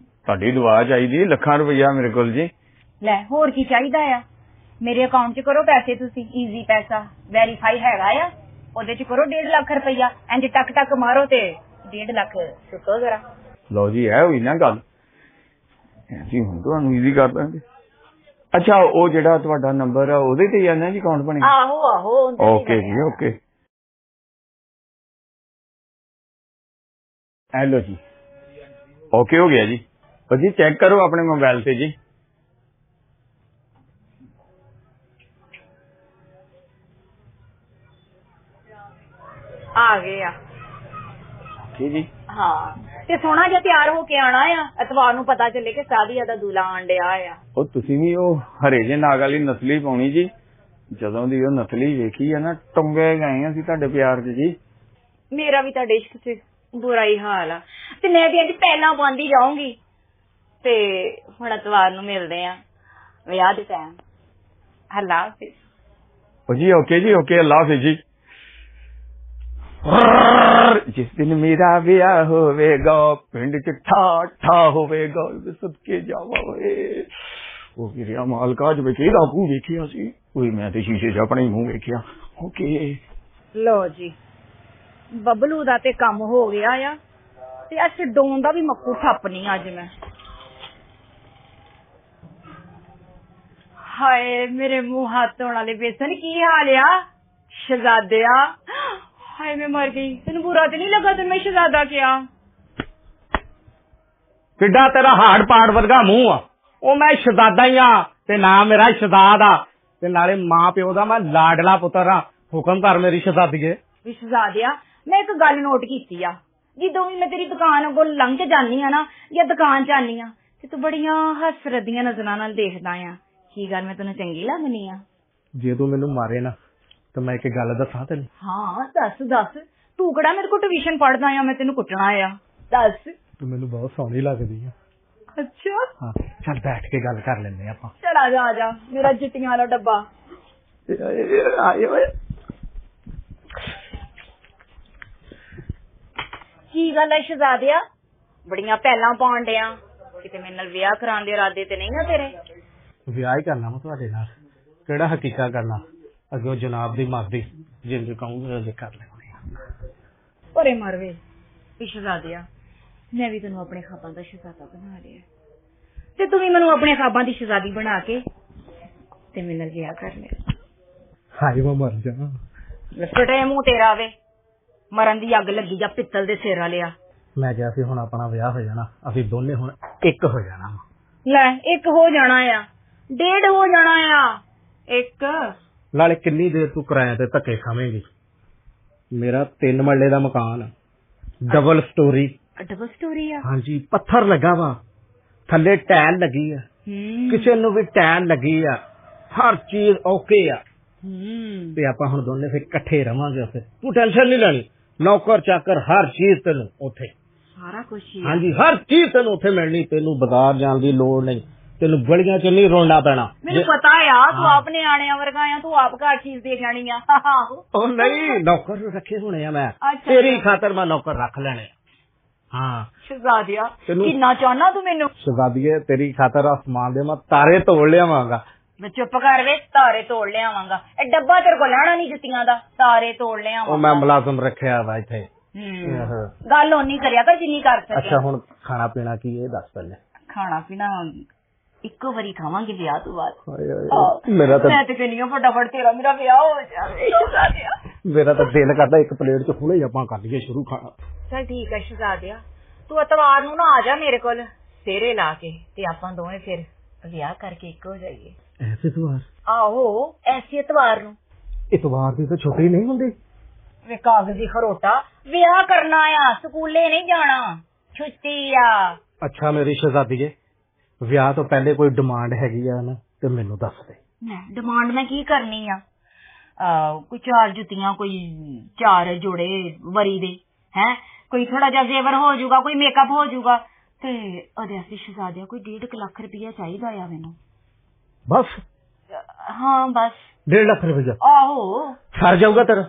ਤੁਹਾਡੀ ਦੁਆ ਚਾਹੀਦੀ, ਲੱਖਾਂ ਰੁਪਇਆ ਮੇਰੇ ਕੋਲ ਜੀ। ਲੈ, ਹੋਰ ਕੀ ਚਾਹੀਦਾ ਆ? ਮੇਰੇ ਅਕਾਊਂਟ 'ਚ ਕਰੋ ਪੈਸੇ ਤੁਸੀਂ, ਈਜ਼ੀ ਪੈਸਾ ਵੈਰੀਫਾਈ ਹੈਗਾ ਆ, ਉਹਦੇ 'ਚ ਕਰੋ 1.5 ਲੱਖ ਰੁਪਇਆ, ਇੰਜ ਟਕ ਟਕ ਮਾਰੋ ਤੇ 1.5 ਲੱਖ ਸੁੱਟੋ ਜਰਾ। ਲਓ ਜੀ, ਇਹ ਹੋਈ ਨਾ ਗੱਲ, ਜੀ ਹੁਣ ਤੁਹਾਨੂੰ ਈਜ਼ੀ ਕਰ ਦਾਂਗੇ। ਅੱਛਾ, ਉਹ ਜਿਹੜਾ ਤੁਹਾਡਾ ਨੰਬਰ ਆ ਉਹਦੇ ਤੇ ਹੀ ਆ ਨਾ ਜੀ ਅਕਾਊਂਟ ਬਣੇ? ਆਹੋ ਆਹੋ, ਓਕੇ ਜੀ, ਓਕੇ। ਹੈਲੋ ਜੀ, ਓਕੇ ਹੋ ਗਿਆ ਜੀ। ਜੀ ਚੈੱਕ ਕਰੋ ਆਪਣੇ ਮੋਬਾਈਲ ਤੇ ਜੀ। ਆ ਗਏ ਆ ਜੀ। ਹਾਂ, ਤੇ ਸੋਹਣਾ ਜਿਹਾ ਤਿਆਰ ਹੋ ਕੇ ਆਣਾ ਆ, ਐਤਵਾਰ ਨੂੰ ਪਤਾ ਚੱਲੇ ਕਿ ਸਾਦੀਆ ਦਾ ਦੂਲਾ ਆਣ ਡਿਆ ਆ। ਉਹ ਤੁਸੀਂ ਵੀ ਉਹ ਹਰੇ ਜੇ ਨਾਗ ਵਾਲੀ ਨਸਲੀ ਪਾਉਣੀ ਜੀ, ਜਦੋਂ ਦੀ ਉਹ ਨਸਲੀ ਵੇਖੀ ਆ ਨਾ, ਟੰਗੇ ਗਏ ਅਸੀਂ ਤੁਹਾਡੇ ਪਿਆਰ 'ਚ ਜੀ। ਮੇਰਾ ਵੀ ਤੁਹਾਡੇ ਇਸ਼ਕ 'ਚ ਬੁਰਾ ਹੀ ਹਾਲ ਆ, ਤੇ ਮੈਂ ਵੀ ਅੱਜ ਪਹਿਲਾਂ ਪਾਉਂਦੀ ਜਾਊਂਗੀ, ਤੇ ਹੁਣ ਐਤਵਾਰ ਨੂੰ ਮਿਲਦੇ ਆ ਵਿਆਹ ਦੇ ਟਾਈਮ। ਅੱਲਾ ਹਾਫਿਜ਼। ਜੀ ਓਕੇ ਜੀ, ਓਕੇ, ਅੱਲਾ ਹਾਫਿਜ਼ ਜੀ। ਜਿਸ ਦਿਨ ਮੇਰਾ ਵਿਆਹ ਹੋਵੇਗਾ, ਪਿੰਡ 'ਚ ਠਾਠਾ ਹੋਵੇਗਾ, ਸਦਕੇ ਜਾਵਾਂ ਓਏ। ਉਹ ਵੀਰਿਆ ਮਾਲਕਾ, ਜਿਵੇਂ ਕਿਹਦਾ ਮੂੰਹ ਵੇਖਿਆ ਸੀ, ਕੋਈ ਮੈਂ ਤੇ ਸ਼ੀਸ਼ੇ 'ਚ ਆਪਣਾ ਹੀ ਮੂੰਹ ਵੇਖਿਆ। ਓਕੇ ਲੋ ਜੀ, ਬੱਬਲੂ ਦਾ ਤੇ ਕੰਮ ਹੋ ਗਿਆ ਆ, ਤੇ ਅੱਜ ਡੋਨ ਦਾ ਵੀ ਮੱਕੂ ਠੱਪਣੀ ਅੱਜ ਮੈਂ। ਹਾਏ ਮੇਰੇ ਮੂੰਹ ਹੱਥ ਧੋਣ ਵਾਲੇ ਬੇਸਨ, ਕੀ ਹਾਲ ਆ ਸ਼ਹਜ਼ਾਦਿਆ? ਹਾਏ ਮੈਂ ਮਰ ਗਈ, ਤੈਨੂੰ ਬੁਰਾ ਤੇ ਨਹੀਂ ਲੱਗਾ ਤੈਨੂੰ ਮੈਂ ਸ਼ਹਜ਼ਾਦਾ ਕਿਹਾ? ਕਿੱਡਾ ਤੇਰਾ ਹਾੜ ਪਾੜ ਵਰਗਾ ਮੂੰਹ ਆ, ਉਹ ਮੈਂ ਸ਼ਹਜ਼ਾਦਾ ਹੀ ਆ, ਤੇ ਨਾ ਮੇਰਾ ਸ਼ਹਜ਼ਾਦ ਆ, ਤੇ ਨਾਲੇ ਮਾਂ ਪਿਓ ਦਾ ਮੈਂ ਲਾਡਲਾ ਪੁੱਤਰ ਆ। ਹੁਕਮ ਕਰ ਮੇਰੀ ਸ਼ਹਜ਼ਾਦੀਏ। ਵੀ ਸ਼ਹਜ਼ਾਦਿਆ, ਮੈਂ ਇੱਕ ਗੱਲ ਨੋਟ ਕੀਤੀ ਆ, ਜਦੋਂ ਵੀ ਮੈਂ ਤੇਰੀ ਦੁਕਾਨ ਅੱਗੋਂ ਲੰਘ ਕੇ ਜਾਂਦੀ ਆ ਨਾ, ਜਾਂ ਦੁਕਾਨ 'ਚ ਆਨੀ ਆ, ਤੇ ਤੂੰ ਬੜੀਆਂ ਹਸਰਦੀਆਂ ਨਜ਼ਰਾਂ ਨਾਲ ਦੇਖਦਾ ਆ। ਕੀ ਗੱਲ, ਮੈਂ ਤੈਨੂੰ ਚੰਗੀ ਲੱਗਣੀ ਆ? ਜੇ ਤੂੰ ਮੈਨੂੰ ਮਾਰੇ ਨਾ, ਤਾਂ ਮੈਂ ਇੱਕ ਗੱਲ ਦੱਸਾਂ ਤੈਨੂੰ। ਹਾਂ ਦੱਸ ਦੱਸ, ਤੂੰ ਕਿਹੜਾ ਮੇਰੇ ਕੋਲ ਟਿਊਸ਼ਨ ਪੜ੍ਹਦਾ ਆ ਮੈਂ ਤੈਨੂੰ ਕੁੱਟਣਾ ਆ? ਦੱਸ। ਤੂੰ ਮੈਨੂੰ ਬਹੁਤ ਸੋਹਣੀ ਲੱਗਦੀ ਆ। ਅੱਛਾ, ਹਾਂ, ਚੱਲ ਬੈਠ ਕੇ ਗੱਲ ਕਰ ਲੈਂਦੇ ਆਪਾਂ। ਚਲ ਆ ਜਾ ਮੇਰਾ ਜੁੱਤੀਆਂ ਵਾਲਾ ਡੱਬਾ। ਕੀ ਗੱਲ ਹੈ ਸ਼ਹਜ਼ਾਦਿਆ, ਬੜੀਆਂ ਪਹਿਲਾਂ ਪਾਉਣ ਡਿਆ, ਕਿਤੇ ਮੇਰੇ ਨਾਲ ਵਿਆਹ ਕਰਾਉਣ ਦੇ ਇਰਾਦੇ ਤੇ ਨਹੀਂ ਆ ਤੇਰੇ? ਵਿਆਹ ਹੀ ਕਰਨਾ ਵਾ ਤੁਹਾਡੇ ਨਾਲ, ਕਿਹੜਾ ਹਕੀਕਾ ਕਰਨਾ, ਅੱਗੇ ਜਨਾਬ ਦੀ ਮਰਜ਼ੀ, ਜਿੰਜ ਕਹੂੰਗੇ ਉਹ ਕਰ ਲੈਣੇ। ਪਰੇ ਮਰਵੇ ਸ਼ਹਜ਼ਾਦਿਆ, ਮੈਂ ਵੀ ਤੈਨੂੰ ਆਪਣੇ ਖਾਬਾਂ ਦਾ ਸ਼ਹਜ਼ਾਦਾ ਬਣਾ ਲਿਆ ਤੇ ਤੂੰ ਵੀ ਮੈਨੂੰ ਆਪਣੇ ਖਾਬਾਂ ਦੀ ਸ਼ਹਜ਼ਾਦੀ ਬਣਾ ਕੇ ਤੇ ਮੇਰੇ ਨਾਲ ਵਿਆਹ ਕਰ ਲਿਆ। ਹਾਏ ਮੈਂ ਮਰ ਜਾ। ਫਟੇ ਮੂੰਹ ਤੇਰਾ ਵੇ, ਮਰਨ ਦੀ ਅੱਗ ਲੱਗੀ ਜਾਂ ਪਿੱਤਲ ਦੇ ਸਿਰ ਵਾਲਿਆ। ਮੈਂ ਕਿਹਾ ਸੀ ਹੁਣ ਆਪਣਾ ਵਿਆਹ ਹੋ ਜਾਣਾ, ਅਸੀਂ ਦੋਨੇ ਹੁਣ ਇੱਕ ਹੋ ਜਾਣਾ। ਲੈ ਇੱਕ ਹੋ ਜਾਣਾ ਆ, ਡੇਢ ਹੋ ਜਾਣਾ ਆ, ਇੱਕ ਨਾਲੇ ਕਿੰਨੀ ਦੇਰ ਤੂੰ ਕਿਰਾਏ ਤੇ ਧੱਕੇ ਖਾਵੇਂਗੀ? ਮੇਰਾ 3 ਮਰਲੇ ਦਾ ਮਕਾਨ, ਡਬਲ ਸਟੋਰੀ। ਡਬਲ ਸਟੋਰੀ ਆ? ਹਾਂਜੀ, ਪੱਥਰ ਲੱਗਾ ਵਾ, ਥੱਲੇ ਟਾਇਲ ਲੱਗੀ ਆ, ਕਿਸੇ ਨੂੰ ਵੀ ਟਾਇਲ ਲੱਗੀ ਆ, ਹਰ ਚੀਜ਼ ਓਕੇ ਆ। ਤੇ ਆਪਾਂ ਹੁਣ ਦੋਨੇ ਫਿਰ ਇਕੱਠੇ ਰਵਾਂਗੇ ਉੱਥੇ, ਤੂੰ ਟੈਨਸ਼ਨ ਨਹੀਂ ਲੈਣੀ, ਨੌਕਰ ਚਾਕਰ ਹਰ ਚੀਜ਼ ਤੈਨੂੰ ਉੱਥੇ, ਸਾਰਾ ਕੁਝ। ਹਾਂਜੀ ਹਰ ਚੀਜ਼ ਤੈਨੂੰ ਉੱਥੇ ਮਿਲਣੀ, ਤੈਨੂੰ ਬਾਜ਼ਾਰ ਜਾਣ ਦੀ ਲੋੜ ਨਹੀਂ, ਤੈਨੂੰ ਗਲੀਆਂ ਚ ਨਹੀਂ ਰੋਣਾ ਪੈਣਾ। ਮੈਨੂੰ ਪਤਾ ਆ ਤੂੰ ਆਪ ਨਿਆਣਿਆਂ ਵਰਗਾ ਆ, ਤੂੰ ਆਪ ਘਰ ਚੀਜ਼ ਦੇ ਜਾਣੀ ਆ। ਉਹ ਨਹੀਂ, ਨੌਕਰ ਰੱਖੇ ਹੋਣੇ ਆ ਮੈਂ, ਤੇਰੀ ਖਾਤਰ ਮੈਂ ਨੌਕਰ ਰੱਖ ਲੈਣੇ। ਹਾਂ ਸ਼ਹਜ਼ਾਦਿਆ, ਕਿੰਨਾ ਚਾਹਨਾ ਤੂੰ ਮੈਨੂੰ? ਸ਼ਹਜ਼ਾਦੀਏ, ਤੇਰੀ ਖਾਤਰ ਆਸਮਾਨ ਦੇ ਮੈਂ ਤਾਰੇ ਤੋੜ ਲਿਆਵਾਂਗਾ। ਮੈਂ ਚੁੱਪ ਕਰ ਵੇ, ਤਾਰੇ ਤੋੜ ਲਿਆਵਾਂਗਾ। ਇਹ ਡੱਬਾ ਤੇਰੇ ਕੋਲ ਲੈਣਾ ਨਹੀਂ ਜੁੱਤੀਆਂ ਦਾ, ਤਾਰੇ ਤੋੜ ਲਿਆਵਾਂਗਾ। ਉਹ ਮੈਂ ਮੁਲਾਜ਼ਮ ਰੱਖਿਆ ਵਾ ਇੱਥੇ। ਗੱਲ ਓਨੀ ਕਰਿਆ ਕਰ ਜਿੰਨੀ ਕਰ ਸਕੇ। ਅੱਛਾ ਹੁਣ ਖਾਣਾ ਪੀਣਾ ਕੀ ਇਹ ਦੱਸ ਪਹਿਲੇ। ਖਾਣਾ ਪੀਣਾ ਇੱਕੋ ਵਾਰੀ ਖਾਵਾਂਗੇ ਵਿਆਹ ਤੋਂ ਬਾਅਦ। ਮੇਰਾ ਤਾਂ ਮੈਂ ਤੇ ਕਹਿੰਦੀ ਹਾਂ ਫਟਾਫਟ ਤੇਰਾ ਮੇਰਾ ਵਿਆਹ ਹੋ ਜਾਵੇ ਸ਼ਹਜ਼ਾਦਿਆ। ਮੇਰਾ ਤਾਂ ਦਿਲ ਕਰਦਾ ਇੱਕ ਪਲੇਟ ਚ ਹੁਣੇ ਆਪਾਂ ਕਰ ਲਈਏ ਸ਼ੁਰੂ ਖਾਣਾ। ਚਲ ਠੀਕ ਹੈ ਸ਼ਹਜ਼ਾਦਿਆ, ਤੂੰ ਐਤਵਾਰ ਨੂੰ ਨਾ ਆ ਜਾ ਮੇਰੇ ਕੋਲ ਸਿਹਰੇ ਲਾ ਕੇ, ਤੇ ਆਪਾਂ ਦੋਵੇਂ ਫਿਰ ਵਿਆਹ ਕਰਕੇ ਇੱਕ ਹੋ ਜਾਈਏ। ਐਸੇ ਇਤਵਾਰ? ਆਹੋ ਐਸੀ ਐਤਵਾਰ ਨੂੰ। ਇਤਵਾਰ ਦੀ ਤਾਂ ਛੁੱਟੀ ਨਹੀਂ ਹੁੰਦੀ। ਵੇ ਕਾਗਜ਼ੀ ਖਰੋਟਾ, ਵਿਆਹ ਕਰਨਾ ਆ, ਸਕੂਲੇ ਨਹੀਂ ਜਾਣਾ, ਛੁੱਟੀ ਆ। ਅੱਛਾ ਮੇਰੀ ਸ਼ਹਜ਼ਾਦੀਏ, ਵਿਆਹ ਤੋਂ ਪਹਿਲੇ ਕੋਈ ਡਿਮਾਂਡ ਹੈਗੀ ਆ ਨਾ ਤੇ ਮੈਨੂੰ ਦੱਸ ਦੇ। ਡਿਮਾਂਡ ਮੈਂ ਕੀ ਕਰਨੀ ਆ? ਕੋਈ 4 ਜੁੱਤੀਆਂ, ਕੋਈ 4 ਜੋੜੇ ਵਰੀ ਦੇ, ਹੈ ਕੋਈ ਥੋੜਾ ਜਿਹਾ ਜ਼ੇਵਰ ਹੋ ਜਾਊਗਾ, ਕੋਈ ਮੇਕਅਪ ਹੋ ਜਾਊਗਾ, ਤੇ ਉਹਦੇ ਵਾਸਤੇ ਸ਼ਹਜ਼ਾਦਿਆ ਕੋਈ 1.5 ਲੱਖ ਰੁਪਇਆ ਚਾਹੀਦਾ ਆ ਮੈਨੂੰ। ਬਸ? ਹਾਂ ਬਸ। 1.5 ਲੱਖ ਰੁਪਇਆ? ਆਹੋ। ਸਰ ਜਾਊਗਾ ਤੇਰਾ?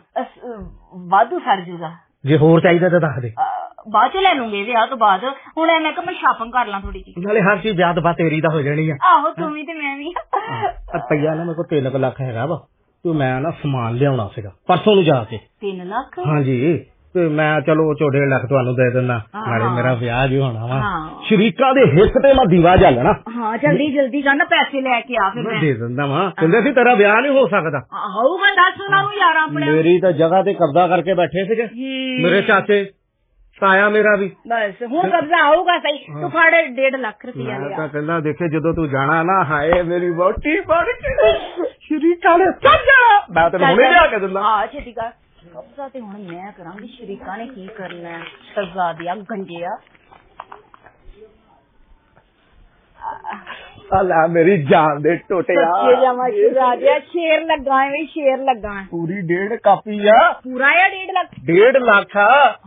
ਵਾਧੂ ਸਰ ਜਾਊਗਾ। ਜੇ ਹੋਰ ਚਾਹੀਦਾ ਤਾਂ ਦੱਸ ਦੇ। ਬਾਅਦ ਚ ਲੈ ਲੂੰਗੇ ਵਿਆਹ ਤੋਂ ਬਾਅਦ, ਹੁਣ ਮੈਂ ਕਿਹਾ ਮੈਂ ਸ਼ਾਪਿੰਗ ਕਰ ਲਾਂ ਥੋੜੀ ਜਿਹੀ। ਨਾਲੇ ਹਰ ਚੀਜ਼ ਵਿਆਹ ਤੋਂ ਬਾਅਦ ਤੇਰੀ ਤਾਂ ਹੋ ਜਾਣੀ ਆ। ਆਹੋ ਤੂੰ ਵੀ ਤੇ ਮੈਂ ਵੀ। ਰੁਪਈਆ ਨਾ ਮੇਰੇ ਕੋਲ 3 ਲੱਖ ਹੈਗਾ ਵਾ, ਤੇ ਮੈਂ ਨਾ ਸਮਾਨ ਲਿਆਉਣਾ ਸੀਗਾ ਪਰਸੋਂ ਨੂੰ ਜਾ ਕੇ। 3 ਲੱਖ? ਹਾਂਜੀ, ਤੇ ਮੈਂ ਚਲੋ 1.5 ਲੱਖ ਤੁਹਾਨੂੰ ਦੇ ਦਿੰਦਾ, ਨਾਲੇ ਮੇਰਾ ਵਿਆਹ ਵੀ ਹੋਣਾ ਵਾ, ਸ਼ਰੀਕਾਂ ਦੇ ਹਿੱਕ ਤੇ ਮੈਂ ਦੀਵਾ ਜਲਣਾ। ਹਾਂ ਜਲਦੀ ਜਲਦੀ ਜਾਣਾ, ਪੈਸੇ ਲੈ ਕੇ ਆ ਫਿਰ ਮੈਂ ਦੇ ਦਿੰਦਾ ਵਾ। ਕਹਿੰਦੇ ਸੀ ਤੇਰਾ ਵਿਆਹ ਨਹੀਂ ਹੋ ਸਕਦਾ। ਹੋਊਗਾ, ਦੱਸ ਉਹਨਾਂ ਨੂੰ ਯਾਰ ਆਪਣੇ। ਮੇਰੀ ਤਾਂ ਜਗ੍ਹਾ ਤੇ ਕਬਜ਼ਾ ਕਰਕੇ ਬੈਠੇ ਸੀਗੇ ਮੇਰੇ ਚਾਚੇ, ਤਾਇਆ ਮੇਰਾ ਵੀ। ਬਸ ਹੁਣ ਕਬਜ਼ਾ ਆਊਗਾ ਸਹੀ, ਤੂੰ ਫੜ 1.5 ਲੱਖ ਰੁਪਇਆ ਲਿਆ। ਤਾਂ ਕਹਿੰਦਾ ਦੇਖੇ ਜਦੋਂ ਤੂੰ ਜਾਣਾ ਨਾ, ਹਾਏ ਮੇਰੀ ਵੋਟੀ ਬਣ ਕੇ ਸ਼ਰੀਕਾਂ ਨੇ ਚੱਲ ਜਾਣਾ, ਮੈਂ ਤੈਨੂੰ ਹੁਣੇ ਲਿਆ ਕੇ ਦਿੰਦਾ। ਹਾਂ ਛੇਤੀ ਕਰ, ਕਬਜ਼ਾ ਤੇ ਹੁਣ ਮੈਂ ਕਰਾਂਗੀ, ਸ਼ਰੀਕਾਂ ਨੇ ਕੀ ਕਰਨਾ? ਸ਼ਹਜ਼ਾਦਿਆ ਗੰਜਿਆ। ਅੱਲਾ ਮੇਰੀ ਜਾਨ ਦੇ ਟੋਟਿਆ, ਸ਼ਹਜ਼ਾਦਿਆ ਸ਼ੇਰ ਲੱਗਾ ਐਵੇਂ, ਸ਼ੇਰ ਲੱਗਾ। ਪੂਰੀ 1.5 ਕਾਪੀ ਆ। ਪੂਰਾ ਆ 1.5 ਲੱਖ? 1.5 ਲੱਖ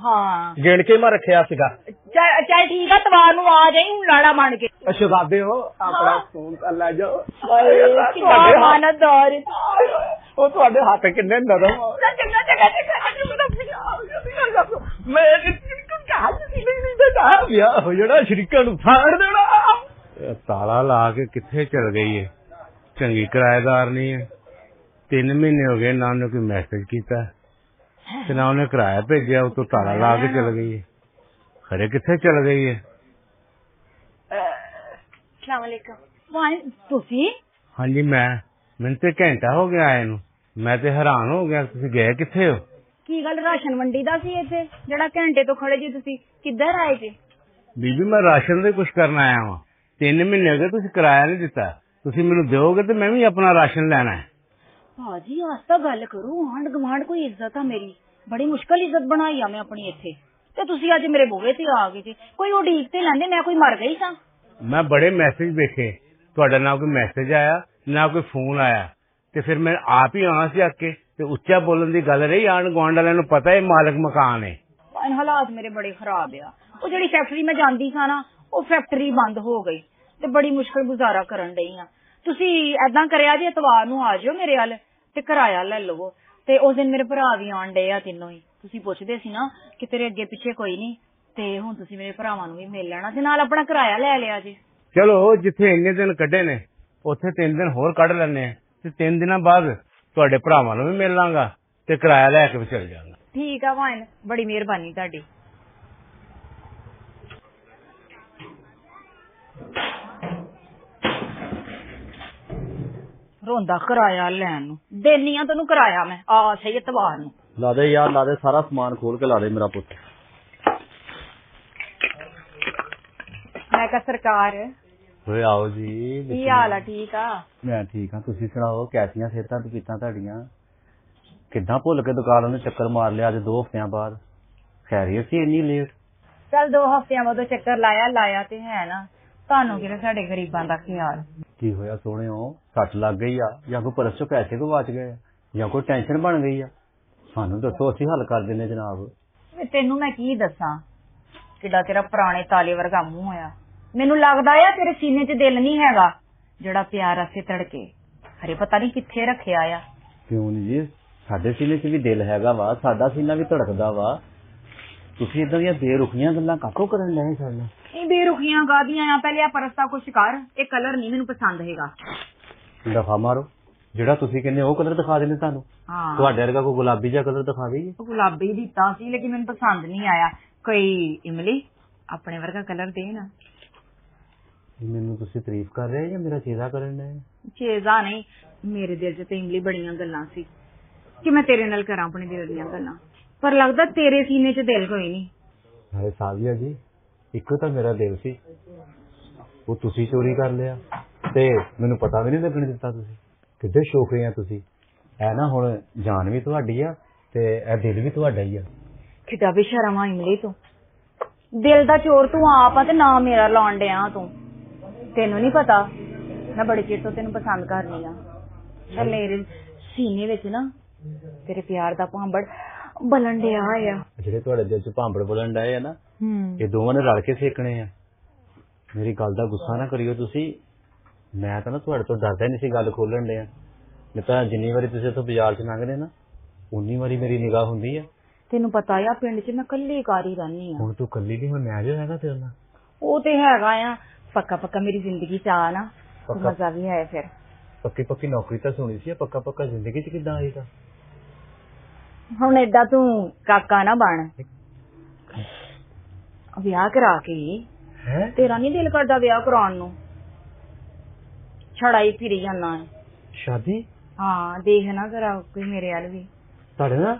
ਹਾਂ, ਗਿਣ ਕੇ ਮੈਂ ਰੱਖਿਆ ਸੀਗਾ। ਚੱਲ ਠੀਕ ਆ, ਤਵਾਰ ਨੂੰ ਆ ਜਾਈ ਹੁਣ ਲਾੜਾ ਬਣ ਕੇ। ਸ਼ਹਜ਼ਾਦੇ ਹੋ, ਆਪਣਾ ਫੋਨ ਕਰ ਲੈ ਜਾਓ। ਮਾਨਦਾਰ, ਉਹ ਤੁਹਾਡੇ ਹੱਥ ਕਿੰਨੇ ਨਰਮ। ਵਿਆਹ ਹੋ ਜਾਣਾ, ਸ਼ਰੀਕਾਂ ਨੂੰ ਫਾੜ ਦੇਣਾ। ਤਾਲਾ ਲਾ ਕੇ ਕਿੱਥੇ ਚਲ ਗਈ ਏ? ਚੰਗੀ ਕਿਰਾਏਦਾਰ ਨਹੀਂ ਹੈ। 3 ਮਹੀਨੇ ਹੋ ਗਏ ਨਾ ਉਹਨੇ ਕੋਈ ਮੈਸੇਜ ਕੀਤਾ ਤੇ ਨਾ ਉਹਨੇ ਕਿਰਾਇਆ ਭੇਜਿਆ, ਉਹ ਤੋਂ ਤਾਲਾ ਲਾ ਕੇ ਚਲ ਗਈ ਏ। ਖਰੇ ਕਿੱਥੇ ਚਲ ਗਈ ਏ? ਸਲਾਮੁਅਲੈਕੁਮ। ਤੁਸੀਂ? ਹਾਂਜੀ ਮੈਨੂੰ ਤੇ ਘੰਟਾ ਹੋ ਗਿਆ ਆਏ ਨੂੰ, ਮੈਂ ਤੇ ਹੈਰਾਨ ਹੋ ਗਿਆ, ਤੁਸੀਂ ਗਏ ਕਿੱਥੇ ਹੋ? ਕੀ ਗੱਲ, ਰਾਸ਼ਨ ਮੰਡੀ ਦਾ ਸੀ ਇੱਥੇ ਜਿਹੜਾ ਘੰਟੇ ਤੋਂ ਖੜੇ ਜੀ, ਤੁਸੀਂ ਕਿੱਧਰ ਆਏ ਜੀ? ਬੀਬੀ ਮੈਂ ਰਾਸ਼ਨ ਦੇ ਕੁਛ ਕਰਨ ਆਇਆ ਵਾਂ। 3 ਮਹੀਨੇ ਹੋ ਗਏ ਤੁਸੀਂ ਕਿਰਾਇਆ ਨਹੀਂ ਦਿੱਤਾ, ਤੁਸੀਂ ਮੈਨੂੰ ਦਿਓਗੇ ਤੇ ਮੈਂ ਵੀ ਆਪਣਾ ਰਾਸ਼ਨ ਲੈਣਾ ਹੈ। ਭਾਜੀ ਅੱਜ ਤਾਂ ਗੱਲ ਕਰੂ, ਆਂਢ ਗੁਆਂਢ ਕੋਈ ਇੱਜ਼ਤ ਆ ਮੇਰੀ, ਬੜੀ ਮੁਸ਼ਕਲ ਇੱਜ਼ਤ ਬਣਾਈ ਆ ਮੈਂ ਆਪਣੀ ਇੱਥੇ, ਤੇ ਤੁਸੀਂ ਅੱਜ ਮੇਰੇ ਬੂਹੇ ਤੇ ਆ ਗਏ ਜੀ। ਕੋਈ ਉਡੀਕ ਤੇ ਲੈਂਦੇ, ਮੈਂ ਕੋਈ ਮਰ ਗਈ ਸਾਂ? ਮੈਂ ਬੜੇ ਮੈਸੇਜ ਵੇਖੇ, ਤੁਹਾਡਾ ਨਾ ਕੋਈ ਮੈਸੇਜ ਆਇਆ ਨਾ ਕੋਈ ਫੋਨ ਆਇਆ, ਤੇ ਫਿਰ ਮੈਂ ਆਪ ਹੀ ਆਉਣਾ ਸੀ ਆ ਕੇ, ਤੇ ਉੱਚਾ ਬੋਲਣ ਦੀ ਗੱਲ ਰਹੀ। ਆਂਢ ਗੁਆਂਢ ਵਾਲਿਆਂ ਨੂੰ ਪਤਾ ਹੈ ਮਾਲਕ ਮਕਾਨ ਹੈ। ਹਾਲਾਤ ਮੇਰੇ ਬੜੇ ਖਰਾਬ ਆ। ਉਹ ਜਿਹੜੀ ਫੈਕਟਰੀ ਮੈਂ ਜਾਂਦੀ ਸਾਂ ਨਾ, ਉਹ ਫੈਕਟਰੀ ਬੰਦ ਹੋ ਗਈ ਤੇ ਬੜੀ ਮੁਸ਼ਕਲ ਗੁਜ਼ਾਰਾ ਕਰਨ ਡਈ ਆ। ਤੁਸੀਂ ਏਦਾਂ ਕਰਿਆ ਜੀ, ਐਤਵਾਰ ਨੂੰ ਆ ਜਾਓ ਮੇਰੇ ਵੱਲ ਤੇ ਕਿਰਾਇਆ ਲੈ ਲਵੋ। ਤੇ ਉਸ ਦਿਨ ਮੇਰੇ ਭਰਾ ਵੀ ਆਣ ਡਏ ਆ, ਤਿੰਨੋਂ ਹੀ। ਤੁਸੀਂ ਪੁੱਛਦੇ ਸੀ ਨਾ ਕਿ ਤੇਰੇ ਅੱਗੇ ਪਿੱਛੇ ਕੋਈ ਨਹੀਂ, ਤੇ ਹੁਣ ਤੁਸੀਂ ਮੇਰੇ ਭਰਾਵਾਂ ਨੂੰ ਵੀ ਮਿਲ ਲੈਣਾ ਤੇ ਨਾਲ ਆਪਣਾ ਕਿਰਾਇਆ ਲੈ ਲਿਆ ਜੀ। ਚਲੋ ਜਿੱਥੇ ਇੰਨੇ ਦਿਨ ਕੱਢੇ ਨੇ ਉੱਥੇ 3 ਦਿਨ ਹੋਰ ਕੱਢ ਲੈਣੇ ਆ ਤੇ 3 ਦਿਨਾਂ ਬਾਅਦ ਤੁਹਾਡੇ ਭਰਾਵਾਂ ਨੂੰ ਵੀ ਮਿਲ ਲਾਂਗਾ ਤੇ ਕਿਰਾਇਆ ਲੈ ਕੇ ਵੀ ਚਲ ਜਾਵਾਂਗਾ। ਠੀਕ ਆ ਭਾਈ, ਬੜੀ ਮਿਹਰਬਾਨੀ ਤੁਹਾਡੀ। ਰੋਂਦਾ ਕਿਰਾਇਆ ਲੈਣ ਨੂੰ, ਦੇਨੀ ਆ ਤੈਨੂੰ ਕਿਰਾਇਆ ਮੈਂ ਆ ਸਹੀ ਇਤਵਾਰ ਨੂੰ। ਲਾ ਦੇ ਯਾਰ, ਲਾ ਦੇ, ਸਾਰਾ ਸਮਾਨ ਖੋਲ ਕੇ ਲਾ ਦੇ ਮੇਰਾ ਪੁੱਤ। ਮੈਂ ਕਿਹਾ ਸਰਕਾਰ ਓਏ ਆਓ ਜੀ। ਕੀ ਹਾਲ ਆ? ਠੀਕ ਆ। ਮੈਂ ਠੀਕ ਹਾਂ, ਤੁਸੀਂ ਸੁਣਾਓ ਕੈਸੀਆਂ ਸਿਹਤਾਂ ਤਬੀਅਤਾਂ ਤੁਹਾਡੀਆਂ? ਕਿੱਦਾਂ ਭੁੱਲ ਕੇ ਦੁਕਾਨ ਨੂੰ ਚੱਕਰ ਮਾਰ ਲਿਆ ਅੱਜ 2 ਹਫ਼ਤਿਆਂ ਬਾਅਦ? ਖੈਰੀਅਤ ਸੀ ਇੰਨੀ ਲੇਟ? ਚੱਲ 2 ਹਫ਼ਤਿਆਂ ਬਾਅਦ ਚੱਕਰ ਲਾਇਆ ਤੇ ਹੈ ਨਾ, ਤੁਹਾਨੂੰ ਕਿਹੜਾ ਸਾਡੇ ਗਰੀਬਾਂ ਦਾ ਖਿਆਲ। ਕੀ ਹੋਇਆ ਸੋਹਣਿਓ, ਸੱਟ ਲੱਗ ਗਈ ਆ ਜਾਂ ਕੋਈ ਪਰਸ ਚੋਂ ਪੈਸੇ ਗਵਾਚ ਗਏ ਆ ਜਾਂ ਕੋਈ ਟੈਨਸ਼ਨ ਬਣ ਗਈ ਆ? ਸਾਨੂੰ ਦੱਸੋ, ਅਸੀਂ ਹੱਲ ਕਰ ਦਿੰਦੇ ਜਨਾਬ। ਤੈਨੂੰ ਮੈਂ ਕੀ ਦੱਸਾਂ, ਕਿੱਡਾ ਤੇਰਾ ਪੁਰਾਣੇ ਤਾਲੇ ਵਰਗਾ ਮੂੰਹ ਹੋਇਆ। ਮੈਨੂੰ ਲੱਗਦਾ ਆ ਤੇਰੇ ਸੀਨੇ 'ਚ ਦਿਲ ਨਹੀਂ ਹੈਗਾ ਜਿਹੜਾ ਪਿਆਰ ਅਸੀਂ ਤੜਕੇ ਹਰੇ ਪਤਾ ਨਹੀਂ ਕਿੱਥੇ ਰੱਖਿਆ ਆ। ਕਿਉਂ ਨਹੀਂ ਜੀ, ਸਾਡੇ ਸੀਨੇ 'ਚ ਵੀ ਦਿਲ ਹੈਗਾ ਵਾ, ਸਾਡਾ ਸੀਨਾ ਵੀ ਧੜਕਦਾ ਵਾ। ਤੁਸੀਂ ਇਦਾਂ ਦੀਆਂ ਬੇਰੁਖੀਆਂ ਗੱਲਾਂ ਕਾਹਤੋਂ ਕਰਨ ਲੱਗੇ ਸਾਡੇ ਨਾਲ? ਇਹ ਬੇਰੁਖੀਆਂ ਕਾਹਦੀਆਂ ਆ? ਪਹਿਲੇ ਆ ਪਰਸ ਦਾ ਕੁਛ ਕਰ, ਇਹ ਕਲਰ ਨਹੀਂ ਮੈਨੂੰ ਪਸੰਦ ਹੈਗਾ। ਦਫਾ ਮਾਰੋ, ਜਿਹੜਾ ਤੁਸੀਂ ਕਹਿੰਦੇ ਉਹ ਕਲਰ ਦਿਖਾ ਦਿੰਦੇ ਤੁਹਾਨੂੰ। ਹਾਂ, ਤੁਹਾਡੇ ਵਰਗਾ ਕੋਈ ਗੁਲਾਬੀ ਜਿਹਾ ਕਲਰ ਦਿਖਾ ਦੇਈਏ? ਗੁਲਾਬੀ ਦਿੱਤਾ ਸੀ ਲੇਕਿਨ ਮੈਨੂੰ ਪਸੰਦ ਨਹੀਂ ਆਇਆ। ਕੋਈ ਇਮਲੀ ਆਪਣੇ ਵਰਗਾ ਕਲਰ ਦੇ ਨਾ। ਮੈਨੂੰ ਤੁਸੀਂ ਤਾਰੀਫ ਕਰ ਰਹੇ ਜਾਂ ਮੇਰਾ ਚੇਜ਼ਾ ਕਰਨ ਰਹੇ? ਚੇਜ਼ਾ ਨਹੀਂ, ਮੇਰੇ ਦਿਲ 'ਚ ਤੇ ਇਮਲੀ ਬੜੀਆਂ ਗੱਲਾਂ ਸੀ ਕਿ ਮੈਂ ਤੇਰੇ ਨਾਲ ਕਰਾਂ ਆਪਣੇ ਦਿਲ ਦੀਆਂ ਗੱਲਾਂ, ਪਰ ਲੱਗਦਾ ਤੇਰੇ ਸੀਨੇ 'ਚ ਦਿਲ ਕੋਈ ਨਹੀਂ। ਅਰੇ ਸਾਵੀਆ ਜੀ, ਇੱਕੋ ਤਾਂ ਮੇਰਾ ਦਿਲ ਸੀ, ਉਹ ਤੁਸੀਂ ਚੋਰੀ ਕਰ ਲਿਆ ਤੇ ਮੈਨੂੰ ਪਤਾ ਵੀ ਨਹੀਂ ਲੱਗਣ ਦਿੱਤਾ। ਤੁਸੀਂ ਕਿੱਡੇ ਸ਼ੌਕੀਨ ਆ ਤੁਸੀਂ। ਐ ਨਾ ਹੁਣ ਜਾਨ ਵੀ ਤੁਹਾਡੀ ਆ ਤੇ ਇਹ ਦਿਲ ਵੀ ਤੁਹਾਡਾ ਹੀ ਆ। ਕਿੱਡਾ ਬੇਸ਼ਰਮ ਆ ਇਮਲੀ ਤੂੰ। ਦਿਲ ਦਾ ਚੋਰ ਤੂੰ ਆਪ ਆ ਤੇ ਨਾ ਮੇਰਾ ਲਾਉਣ ਡਿਆ ਤੂੰ। ਤੈਨੂੰ ਨਹੀਂ ਪਤਾ ਮੈਂ ਬੜੇ ਚਿਰ ਤੋਂ ਤੈਨੂੰ ਪਸੰਦ ਕਰਨੀ ਆ ਤੇ ਮੇਰੇ ਸੀਨੇ ਵਿੱਚ ਨਾ ਤੇਰੇ ਪਿਆਰ ਦਾ ਭਾਂਬੜ ਬਲਣ ਡਿਆ ਆ। ਜਿਹੜੇ ਤੁਹਾਡੇ ਦਿਲ 'ਚ ਭਾਂਬੜ ਬੋਲਣ ਡਏ ਆ ਨਾ, ਇਹ ਦੋਵਾਂ ਨੇ ਰਲ ਕੇ ਸੇਕਣੇ ਆ। ਮੇਰੀ ਗੱਲ ਦਾ ਗੁੱਸਾ ਨਾ ਕਰਿਓ ਤੁਸੀਂ। ਮੈਂ ਤਾਂ ਨਾ ਤੁਹਾਡੇ ਤੋਂ ਡਰਦਾ ਨਹੀਂ ਸੀ ਗੱਲ ਖੋਲਣ ਡਿਆ, ਨਹੀਂ ਤਾਂ ਜਿੰਨੀ ਵਾਰੀ ਤੁਸੀਂ ਇੱਥੋਂ ਬਾਜ਼ਾਰ 'ਚ ਲੰਘਦੇ ਨਾ ਉਨੀ ਵਾਰੀ ਮੇਰੀ ਨਿਗਾਹ ਹੁੰਦੀ ਆ। ਤੈਨੂੰ ਪਤਾ ਆ ਪਿੰਡ 'ਚ ਮੈਂ ਕੱਲੀ ਕਾਰੀ ਰਹਿੰਦੀ ਆ। ਹੁਣ ਤੂੰ ਕੱਲੀ ਨਹੀਂ, ਹੁਣ ਮੈਂ ਜੋ ਹੈਗਾ ਤੇਰੇ ਨਾਲ। ਉਹ ਤੇ ਹੈਗਾ ਆ, ਪੱਕਾ ਮੇਰੀ ਜ਼ਿੰਦਗੀ 'ਚ ਆ ਨਾ ਮਜ਼ਾ ਵੀ ਹੈ। ਫਿਰ ਪੱਕੀ ਨੌਕਰੀ ਤਾਂ ਸੁਣੀ ਸੀ, ਪੱਕਾ ਜ਼ਿੰਦਗੀ 'ਚ ਕਿੱਦਾਂ ਆਏਗਾ? ਹੁਣ ਏਦਾਂ ਤੂੰ ਕਾਕਾ ਨਾ ਬਣ। ਵਿਆਹ ਕਰਾ ਕੇ ਹੈ ਤੇਰਾ ਨਹੀਂ ਦਿਲ ਕਰਦਾ ਵਿਆਹ ਕਰਾਉਣ ਨੂੰ? ਛੜਾਈ ਫਿਰੀ ਜਾਣਾ ਹੈ। ਸ਼ਾਦੀ? ਹਾਂ, ਦੇਖ ਨਾ ਜਰਾ ਕੋਈ ਮੇਰੇ ਵੱਲ ਵੀ। ਤੁਹਾਡੇ ਨਾਲ?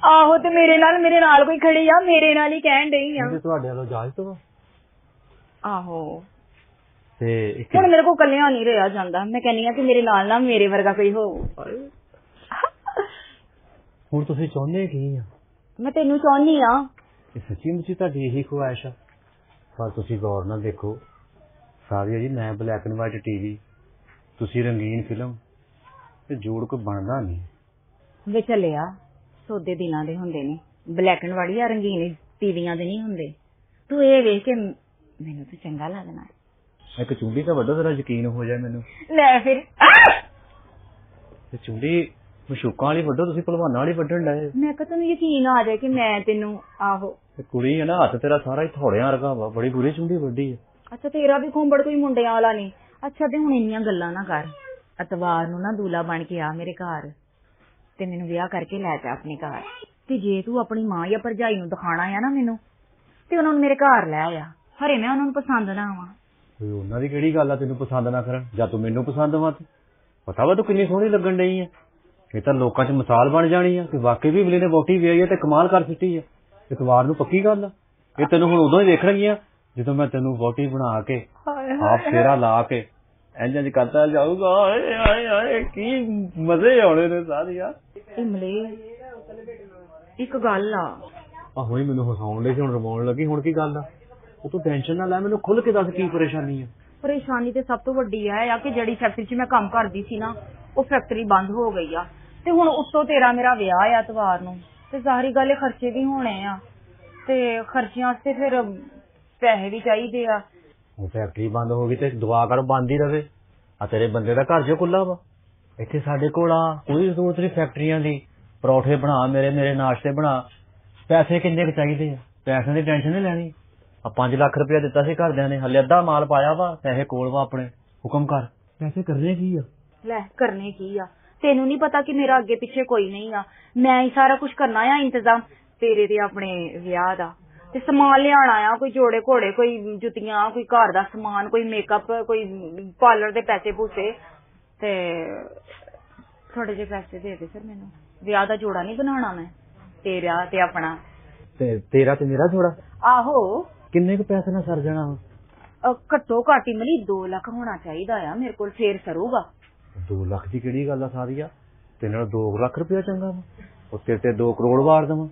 ਆਹੋ, ਤੇ ਮੇਰੇ ਨਾਲ ਕੋਈ ਖੜੀ ਆ, ਮੇਰੇ ਨਾਲ ਹੀ ਕਹਿਣ ਡਈ ਆ। ਤੁਹਾਡੇ ਵੱਲੋਂ ਇਜਾਜ਼ਤ ਤੋਂ? ਆਹੋ, ਤੇ ਹੁਣ ਮੇਰੇ ਕੋਲ ਕੱਲਿਆਂ ਨਹੀਂ ਰਿਹਾ ਜਾਂਦਾ। ਮੈਂ ਕਹਿੰਦੀ ਆ ਕਿ ਮੇਰੇ ਨਾਲ ਨਾ ਮੇਰੇ ਵਰਗਾ ਕੋਈ ਹੋ। ਹੁਣ ਤੁਸੀਂ ਚਾਹੁੰਦੇ ਕੀ ਆ? ਮੈਂ ਤੈਨੂੰ ਚਾਹੁੰਦੀ ਆ। ਸੱਚੀ ਮੁੱਚੀ ਤੁਹਾਡੀ ਇਹੀ ਖੁਆਇਸ਼ ਆ? ਪਰ ਤੁਸੀਂ ਗੌਰ ਨਾਲ ਦੇਖੋ ਸਾਰੀਆ ਜੀ, ਮੈਂ ਬਲੈਕ ਐਂਡ ਵਾਈਟ ਟੀਵੀ, ਤੁਸੀਂ ਰੰਗੀਨ ਫਿਲਮ, ਤੇ ਜੋੜ ਕੋਈ ਬਣਦਾ ਨਹੀਂ। ਵੇ ਚੱਲਿਆ, ਸੌਦੇ ਦਿਨਾਂ ਦੇ ਹੁੰਦੇ ਨੇ, ਬਲੈਕ ਐਂਡ ਵਾਈਟ ਜਾਂ ਰੰਗੀਨ ਟੀਵੀਆਂ ਦੇ ਨਹੀਂ ਹੁੰਦੇ। ਤੂੰ ਇਹ ਵੇਖ ਕੇ ਮੈਨੂੰ ਤਾਂ ਚੰਗਾ ਲੱਗਣਾ। ਇੱਕ ਚੁੰਡੀ ਤਾਂ ਵੱਡੋ, ਤੇਰਾ ਯਕੀਨ ਹੋ ਜਾਏ ਮੈਨੂੰ। ਲੈ ਫਿਰ ਤੇ ਚੁੰਡੀ ਮਸ਼ੂਕਾਂ ਵਾਲੀ ਵੱਡੋ, ਤੁਸੀਂ ਭਲਵਾਨਾਂ ਵਾਲੀ ਵੱਢਣ ਡਏ। ਮੈਂ ਕਿਹਾ ਤੈਨੂੰ ਯਕੀਨ ਆ ਜਾਏ ਕਿ ਮੈਂ ਤੈਨੂੰ। ਆਹੋ, ਤੇ ਕੁੜੀ ਹੈ ਨਾ, ਹੱਥ ਤੇਰਾ ਸਾਰਾ ਹੀ ਥੋੜਿਆਂ ਵਰਗਾ ਵਾ, ਬੜੀ ਬੁਰੀ ਚੁੰਡੀ ਵੱਡੀ ਹੈ। ਅੱਛਾ, ਤੇਰਾ ਵੀ ਖੁੰਬੜ ਕੋਈ ਮੁੰਡਿਆਂ ਵਾਲਾ ਨਹੀਂ। ਅੱਛਾ, ਤੇ ਹੁਣ ਇੰਨੀਆਂ ਗੱਲਾਂ ਨਾ ਕਰ। ਐਤਵਾਰ ਨੂੰ ਨਾ ਦੂਲਾ ਬਣ ਕੇ ਆ ਮੇਰੇ ਘਰ ਤੇ ਮੈਨੂੰ ਵਿਆਹ ਕਰਕੇ ਲੈ ਜਾ ਆਪਣੇ ਘਰ। ਤੇ ਜੇ ਤੂੰ ਆਪਣੀ ਮਾਂ ਜਾਂ ਭਰਜਾਈ ਨੂੰ ਦਿਖਾਣਾ ਆ ਨਾ ਮੈਨੂੰ, ਤੇ ਉਹਨਾਂ ਨੂੰ ਮੇਰੇ ਘਰ ਲੈ ਆ। ਹਰੇ ਮੈਂ ਉਹਨਾਂ ਨੂੰ ਪਸੰਦ ਨਾ ਆਵਾਂ। ਕੋਈ ਉਹਨਾਂ ਦੀ ਕਿਹੜੀ ਗੱਲ ਆ ਤੈਨੂੰ ਪਸੰਦ ਨਾ ਕਰਨ? ਜਾਂ ਤੂੰ ਮੈਨੂੰ ਪਸੰਦ ਵਾ? ਪਤਾ ਵਾ ਤੂੰ ਕਿੰਨੀ ਸੋਹਣੀ ਲੱਗਣ ਡਈ ਆ। ਇਹ ਤਾਂ ਲੋਕਾਂ 'ਚ ਮਿਸਾਲ ਬਣ ਜਾਣੀ ਆ ਕਿ ਵਾਕਈ ਵੀ ਅਗਲੇ ਨੇ ਵੋਟੀ ਵਿਆਹੀ ਆ ਤੇ ਕਮਾਲ ਕਰ ਦਿੱਤੀ ਆ। ਇਤਵਾਰ ਨੂੰ ਪੱਕੀ ਗੱਲ ਆ। ਇਹ ਤੈਨੂੰ ਹੁਣ ਉਦੋਂ ਹੀ ਦੇਖਣਗੀਆਂ ਜਦੋਂ ਮੈਂ ਤੈਨੂੰ ਵੋਟੀ ਬਣਾ ਕੇ ਆਪ ਫੇਰਾ ਲਾ ਕੇ ਇੰਜ ਕਰਦਾ ਜਾਊਗਾ। ਹਾਏ ਕੀ ਮਜ਼ੇ ਆਉਣੇ ਨੇ ਸਾਰੀਆਂ। ਇਮਲੀ, ਇੱਕ ਗੱਲ ਆ। ਆਹੋ ਹੀ ਮੈਨੂੰ ਹਸਾਉਣ ਲਈ ਸੀ, ਹੁਣ ਰਵਾਉਣ ਲੱਗੀ। ਹੁਣ ਕੀ ਗੱਲ ਆ? ਉਹ ਤੂੰ ਟੈਨਸ਼ਨ ਨਾ ਲੈ, ਮੈਨੂੰ ਖੁੱਲ ਕੇ ਦੱਸ ਕੀ ਪਰੇਸ਼ਾਨੀ ਆ। ਪਰੇਸ਼ਾਨੀ ਤੇ ਸਭ ਤੋਂ ਵੱਡੀ ਆ ਕਿ ਜਿਹੜੀ ਫੈਕਟਰੀ 'ਚ ਮੈਂ ਕੰਮ ਕਰਦੀ ਸੀ ਨਾ, ਉਹ ਫੈਕਟਰੀ ਬੰਦ ਹੋ ਗਈ ਆ। ਤੇ ਹੁਣ ਉੱਤੋਂ ਤੇਰਾ ਮੇਰਾ ਵਿਆਹ ਆ ਐਤਵਾਰ ਨੂੰ, ਤੇ ਜ਼ਾਹਰੀ ਗੱਲ ਖਰਚੇ ਵੀ ਹੋਣੇ ਆ ਤੇ ਖਰਚਿਆਂ ਵਾਸਤੇ ਫਿਰ ਪੈਸੇ ਵੀ ਚਾਹੀਦੇ ਆ। ਉਹ ਫੈਕਟਰੀ ਬੰਦ ਹੋ ਗਈ ਤੇ ਦੁਆ ਕਰ ਬੰਦ ਹੀ ਰਵੇ। ਆ ਤੇਰੇ ਬੰਦੇ ਦਾ ਘਰ ਜੋ ਖੁੱਲਾ ਵਾ, ਇੱਥੇ ਸਾਡੇ ਕੋਲ ਆ, ਕੋਈ ਜ਼ਰੂਰਤ ਨਹੀਂ ਫੈਕਟਰੀਆਂ ਦੀ। ਪਰੌਠੇ ਬਣਾ, ਮੇਰੇ ਨਾਸ਼ਤੇ ਬਣਾ। ਪੈਸੇ ਕਿੰਨੇ ਕੁ ਚਾਹੀਦੇ ਆ? ਪੈਸਿਆਂ ਦੀ ਟੈਨਸ਼ਨ ਨਹੀਂ ਲੈਣੀ। ਆ 5 ਲੱਖ ਰੁਪਇਆ ਦਿੱਤਾ ਸੀ ਘਰਦਿਆਂ ਨੇ, ਹਲੇ ਅੱਧਾ ਮਾਲ ਪਾਇਆ ਵਾ, ਪੈਸੇ ਕੋਲ ਵਾ ਆਪਣੇ। ਹੁਕਮ ਕਰ, ਪੈਸੇ ਕਰਨੇ ਕੀ ਆ? ਲੈ ਕਰਨੇ ਕੀ ਆ, ਤੈਨੂੰ ਨਹੀਂ ਪਤਾ ਕਿ ਮੇਰਾ ਅੱਗੇ ਪਿੱਛੇ ਕੋਈ ਨਹੀਂ ਆ, ਮੈਂ ਹੀ ਸਾਰਾ ਕੁਝ ਕਰਨਾ ਆ ਇੰਤਜ਼ਾਮ ਤੇਰੇ ਤੇ ਆਪਣੇ ਵਿਆਹ ਦਾ। ਤੇ ਸਮਾਨ ਲਿਆਣਾ ਆ, ਕੋਈ ਜੋੜੇ ਘੋੜੇ, ਕੋਈ ਜੁੱਤੀਆਂ, ਕੋਈ ਘਰ ਦਾ ਸਮਾਨ, ਕੋਈ ਮੇਕਅਪ, ਕੋਈ ਪਾਰਲਰ ਦੇ ਪੈਸੇ ਪੂਸੇ, ਤੇ ਥੋੜੇ ਜਿਹੇ ਪੈਸੇ ਦੇ ਦੇ ਫਿਰ ਮੈਨੂੰ। ਵਿਆਹ ਦਾ ਜੋੜਾ ਨਹੀਂ ਬਣਾਉਣਾ ਮੈਂ, ਤੇਰਾ ਤੇ ਆਪਣਾ। ਤੇ ਤੇਰਾ ਤੇ ਮੇਰਾ ਜੋੜਾ? ਆਹੋ। ਕਿੰਨੇ ਕੁ ਪੈਸੇ ਨਾਲ ਸਰ ਜਾਣਾ? ਘੱਟੋ ਘੱਟ ਹੀ 2 ਲੱਖ ਹੋਣਾ ਚਾਹੀਦਾ ਆ ਮੇਰੇ ਕੋਲ, ਫੇਰ ਸਰੂਗਾ। 2 ਲੱਖ ਦੀ ਕਿਹੜੀ ਗੱਲ ਆ ਸਾਰੀਆ, ਤੇਰੇ ਨਾਲ 2 ਲੱਖ ਰੁਪਇਆ ਚੰਗਾ ਵਾ, ਉਹ ਤੇਰੇ ਤੇ 2 ਕਰੋੜ ਵਾਰ ਦੇਵਾਂ।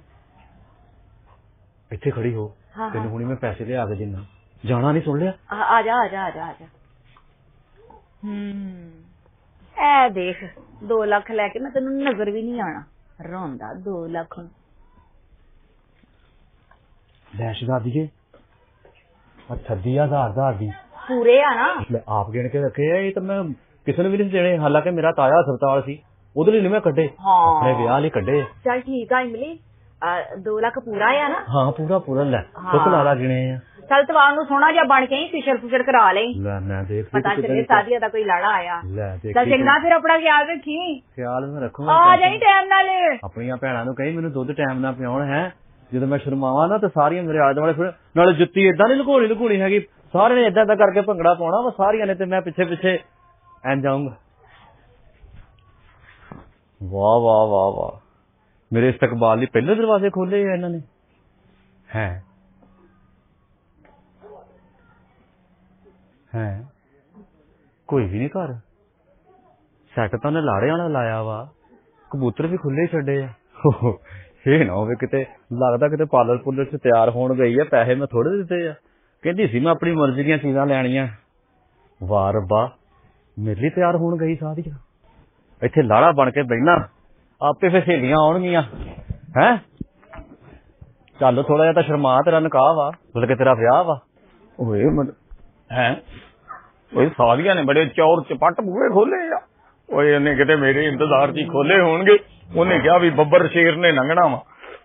ਇੱਥੇ ਖੜੀ ਹੋ, ਤੈਨੂੰ ਹੁਣੀ ਮੈਂ ਪੈਸੇ ਲਿਆ ਕੇ ਦਿੰਦਾ। ਜਾਣਾ ਨਹੀਂ, ਸੁਣ ਲਿਆ? ਆ ਜਾ ਆ ਜਾ ਆ ਜਾ ਆ ਜਾ। ਐ ਦੇਖ 2 ਲੱਖ ਲੈ ਕੇ ਮੈਂ ਤੈਨੂੰ ਨਜ਼ਰ ਵੀ ਨਹੀਂ ਆਣਾ, ਰੋਂਦਾ 2 ਲੱਖ। ਡੈਸ਼ ਦਾ ਦੀਏ 38,000 ਦੀ ਪੂਰੇ ਆ ਨਾ? ਮੈਂ ਆਪ ਗਿਣ ਕੇ ਰੱਖੇ ਆ, ਇਹ ਤਾਂ ਮੈਂ ਕਿਸੇ ਨੂੰ ਵੀ ਨਹੀਂ ਦੇਣੇ। ਹਾਲਾਂਕਿ ਮੇਰਾ ਤਾਇਆ ਹਸਪਤਾਲ ਸੀ, ਉਹਦੇ ਲਈ ਨਹੀਂ ਮੈਂ ਕੱਢੇ, ਆਪਣੇ ਵਿਆਹ ਲਈ ਕੱਢੇ। ਚੱਲ ਠੀਕ ਆ ਇਮਲੀ, 2 ਲੱਖ ਪੂਰਾ ਆ ਨਾ? ਹਾਂ ਪੂਰਾ ਲੈ, ਸੁੱਕ ਲਾਲਾ ਗਿਣੇ ਆ। ਚੱਲ ਤਵਾਰ ਨੂੰ ਸੋਹਣਾ ਜਿਹਾ ਬਣ ਕੇ ਹੀ ਫਿਸ਼ਰ ਫੁਸ਼ਰ ਕਰਾ ਲਈ। ਲੈ ਮੈਂ ਦੇਖ ਪਤਾ ਚੱਲੇ ਸਾਦੀਆ ਦਾ ਕੋਈ ਲਾੜਾ ਆਇਆ। ਲੈ ਦੇਖ, ਚੱਲ ਚੰਗਾ, ਫਿਰ ਆਪਣਾ ਖਿਆਲ ਰੱਖੀ। ਖਿਆਲ ਮੈਂ ਰੱਖੂਗਾ। ਆ ਜਾਈ ਟਾਈਮ ਨਾਲ। ਆਪਣੀਆਂ ਭੈਣਾਂ ਨੂੰ ਕਹੀ ਮੈਨੂੰ ਦੁੱਧ ਟਾਈਮ ਨਾਲ ਪਿਆਉਣ ਹੈ। ਜਦੋਂ ਮੈਂ ਸ਼ਰਮਾਵਾਂ ਨਾ ਤੇ ਸਾਰੀਆਂ ਮੇਰੇ ਆਲੇ ਦੁਆਲੇ ਫਿਰ ਨਾਲੇ ਜੁੱਤੀ ਏਦਾਂ ਨਹੀਂ ਲੁਕੋਣੀ ਹੈਗੀ, ਸਾਰਿਆਂ ਨੇ ਏਦਾਂ ਕਰਕੇ ਭੰਗੜਾ ਪਾਉਣਾ ਵਾ ਸਾਰੀਆਂ ਨੇ, ਤੇ ਮੈਂ ਪਿੱਛੇ ਐਂ ਜਾਊਂਗਾ। ਵਾਹ ਵਾਹ ਵਾਹ ਵਾਹ, ਮੇਰੇ ਇਸਤਕਬਾਲ ਲਈ ਪਹਿਲੇ ਦਰਵਾਜ਼ੇ ਖੋਲੇ ਆ ਇਹਨਾਂ ਨੇ। ਹੈ ਕੋਈ ਵੀ ਨਹੀਂ ਘਰ, ਸੈੱਟ ਤਾਂ ਉਹਨੇ ਲਾੜੇ ਵਾਲਾ ਲਾਇਆ ਵਾ, ਕਬੂਤਰ ਵੀ ਖੁੱਲੇ ਛੱਡੇ ਆ। ਇਹ ਨਾ ਹੋਵੇ ਕਿਤੇ ਲੱਗਦਾ ਕਿਤੇ ਪਾਰਲਰ ਪੁਲਰ ਚ ਤਿਆਰ ਹੋਣ ਗਈ ਆ, ਪੈਸੇ ਮੈਂ ਥੋੜੇ ਦਿੱਤੇ ਆ। ਕਹਿੰਦੀ ਸੀ ਮੈਂ ਆਪਣੀ ਮਰਜ਼ੀ ਦੀਆਂ ਚੀਜ਼ਾਂ ਲੈਣੀਆਂ। ਵਾਹ ਰੱਬਾ, ਮੇਰੇ ਲਈ ਤਿਆਰ ਹੋਣ ਗਈ ਸਾਰੀ। ਇੱਥੇ ਲਾੜਾ ਬਣ ਕੇ ਬਹਿਣਾ, ਆਪੇ ਫਿਰ ਸਹੇਲੀਆਂ ਆਉਣਗੀਆਂ। ਹੈ ਚੱਲ ਥੋੜਾ ਜਿਹਾ ਤਾਂ ਸ਼ਰਮਾ, ਤੇਰਾ ਨਿਕਾਹ ਵਾ, ਬਲਕਿ ਤੇਰਾ ਵਿਆਹ ਵਾ। ਓਏ ਹੈ ਓਏ ਸਾਰੀਆਂ ਨੇ ਬੜੇ ਚੌਰ ਚਪੱਟ ਬੂਹੇ ਖੋਲੇ ਆ। ਓਏ ਉਹਨੇ ਕਿਤੇ ਮੇਰੇ ਇੰਤਜ਼ਾਰ 'ਚ ਖੋਲੇ ਹੋਣਗੇ। ਉਹਨੇ ਕਿਹਾ ਵੀ ਬੱਬਰ ਸ਼ੇਰ ਨੇ ਲੰਘਣਾ ਵਾ,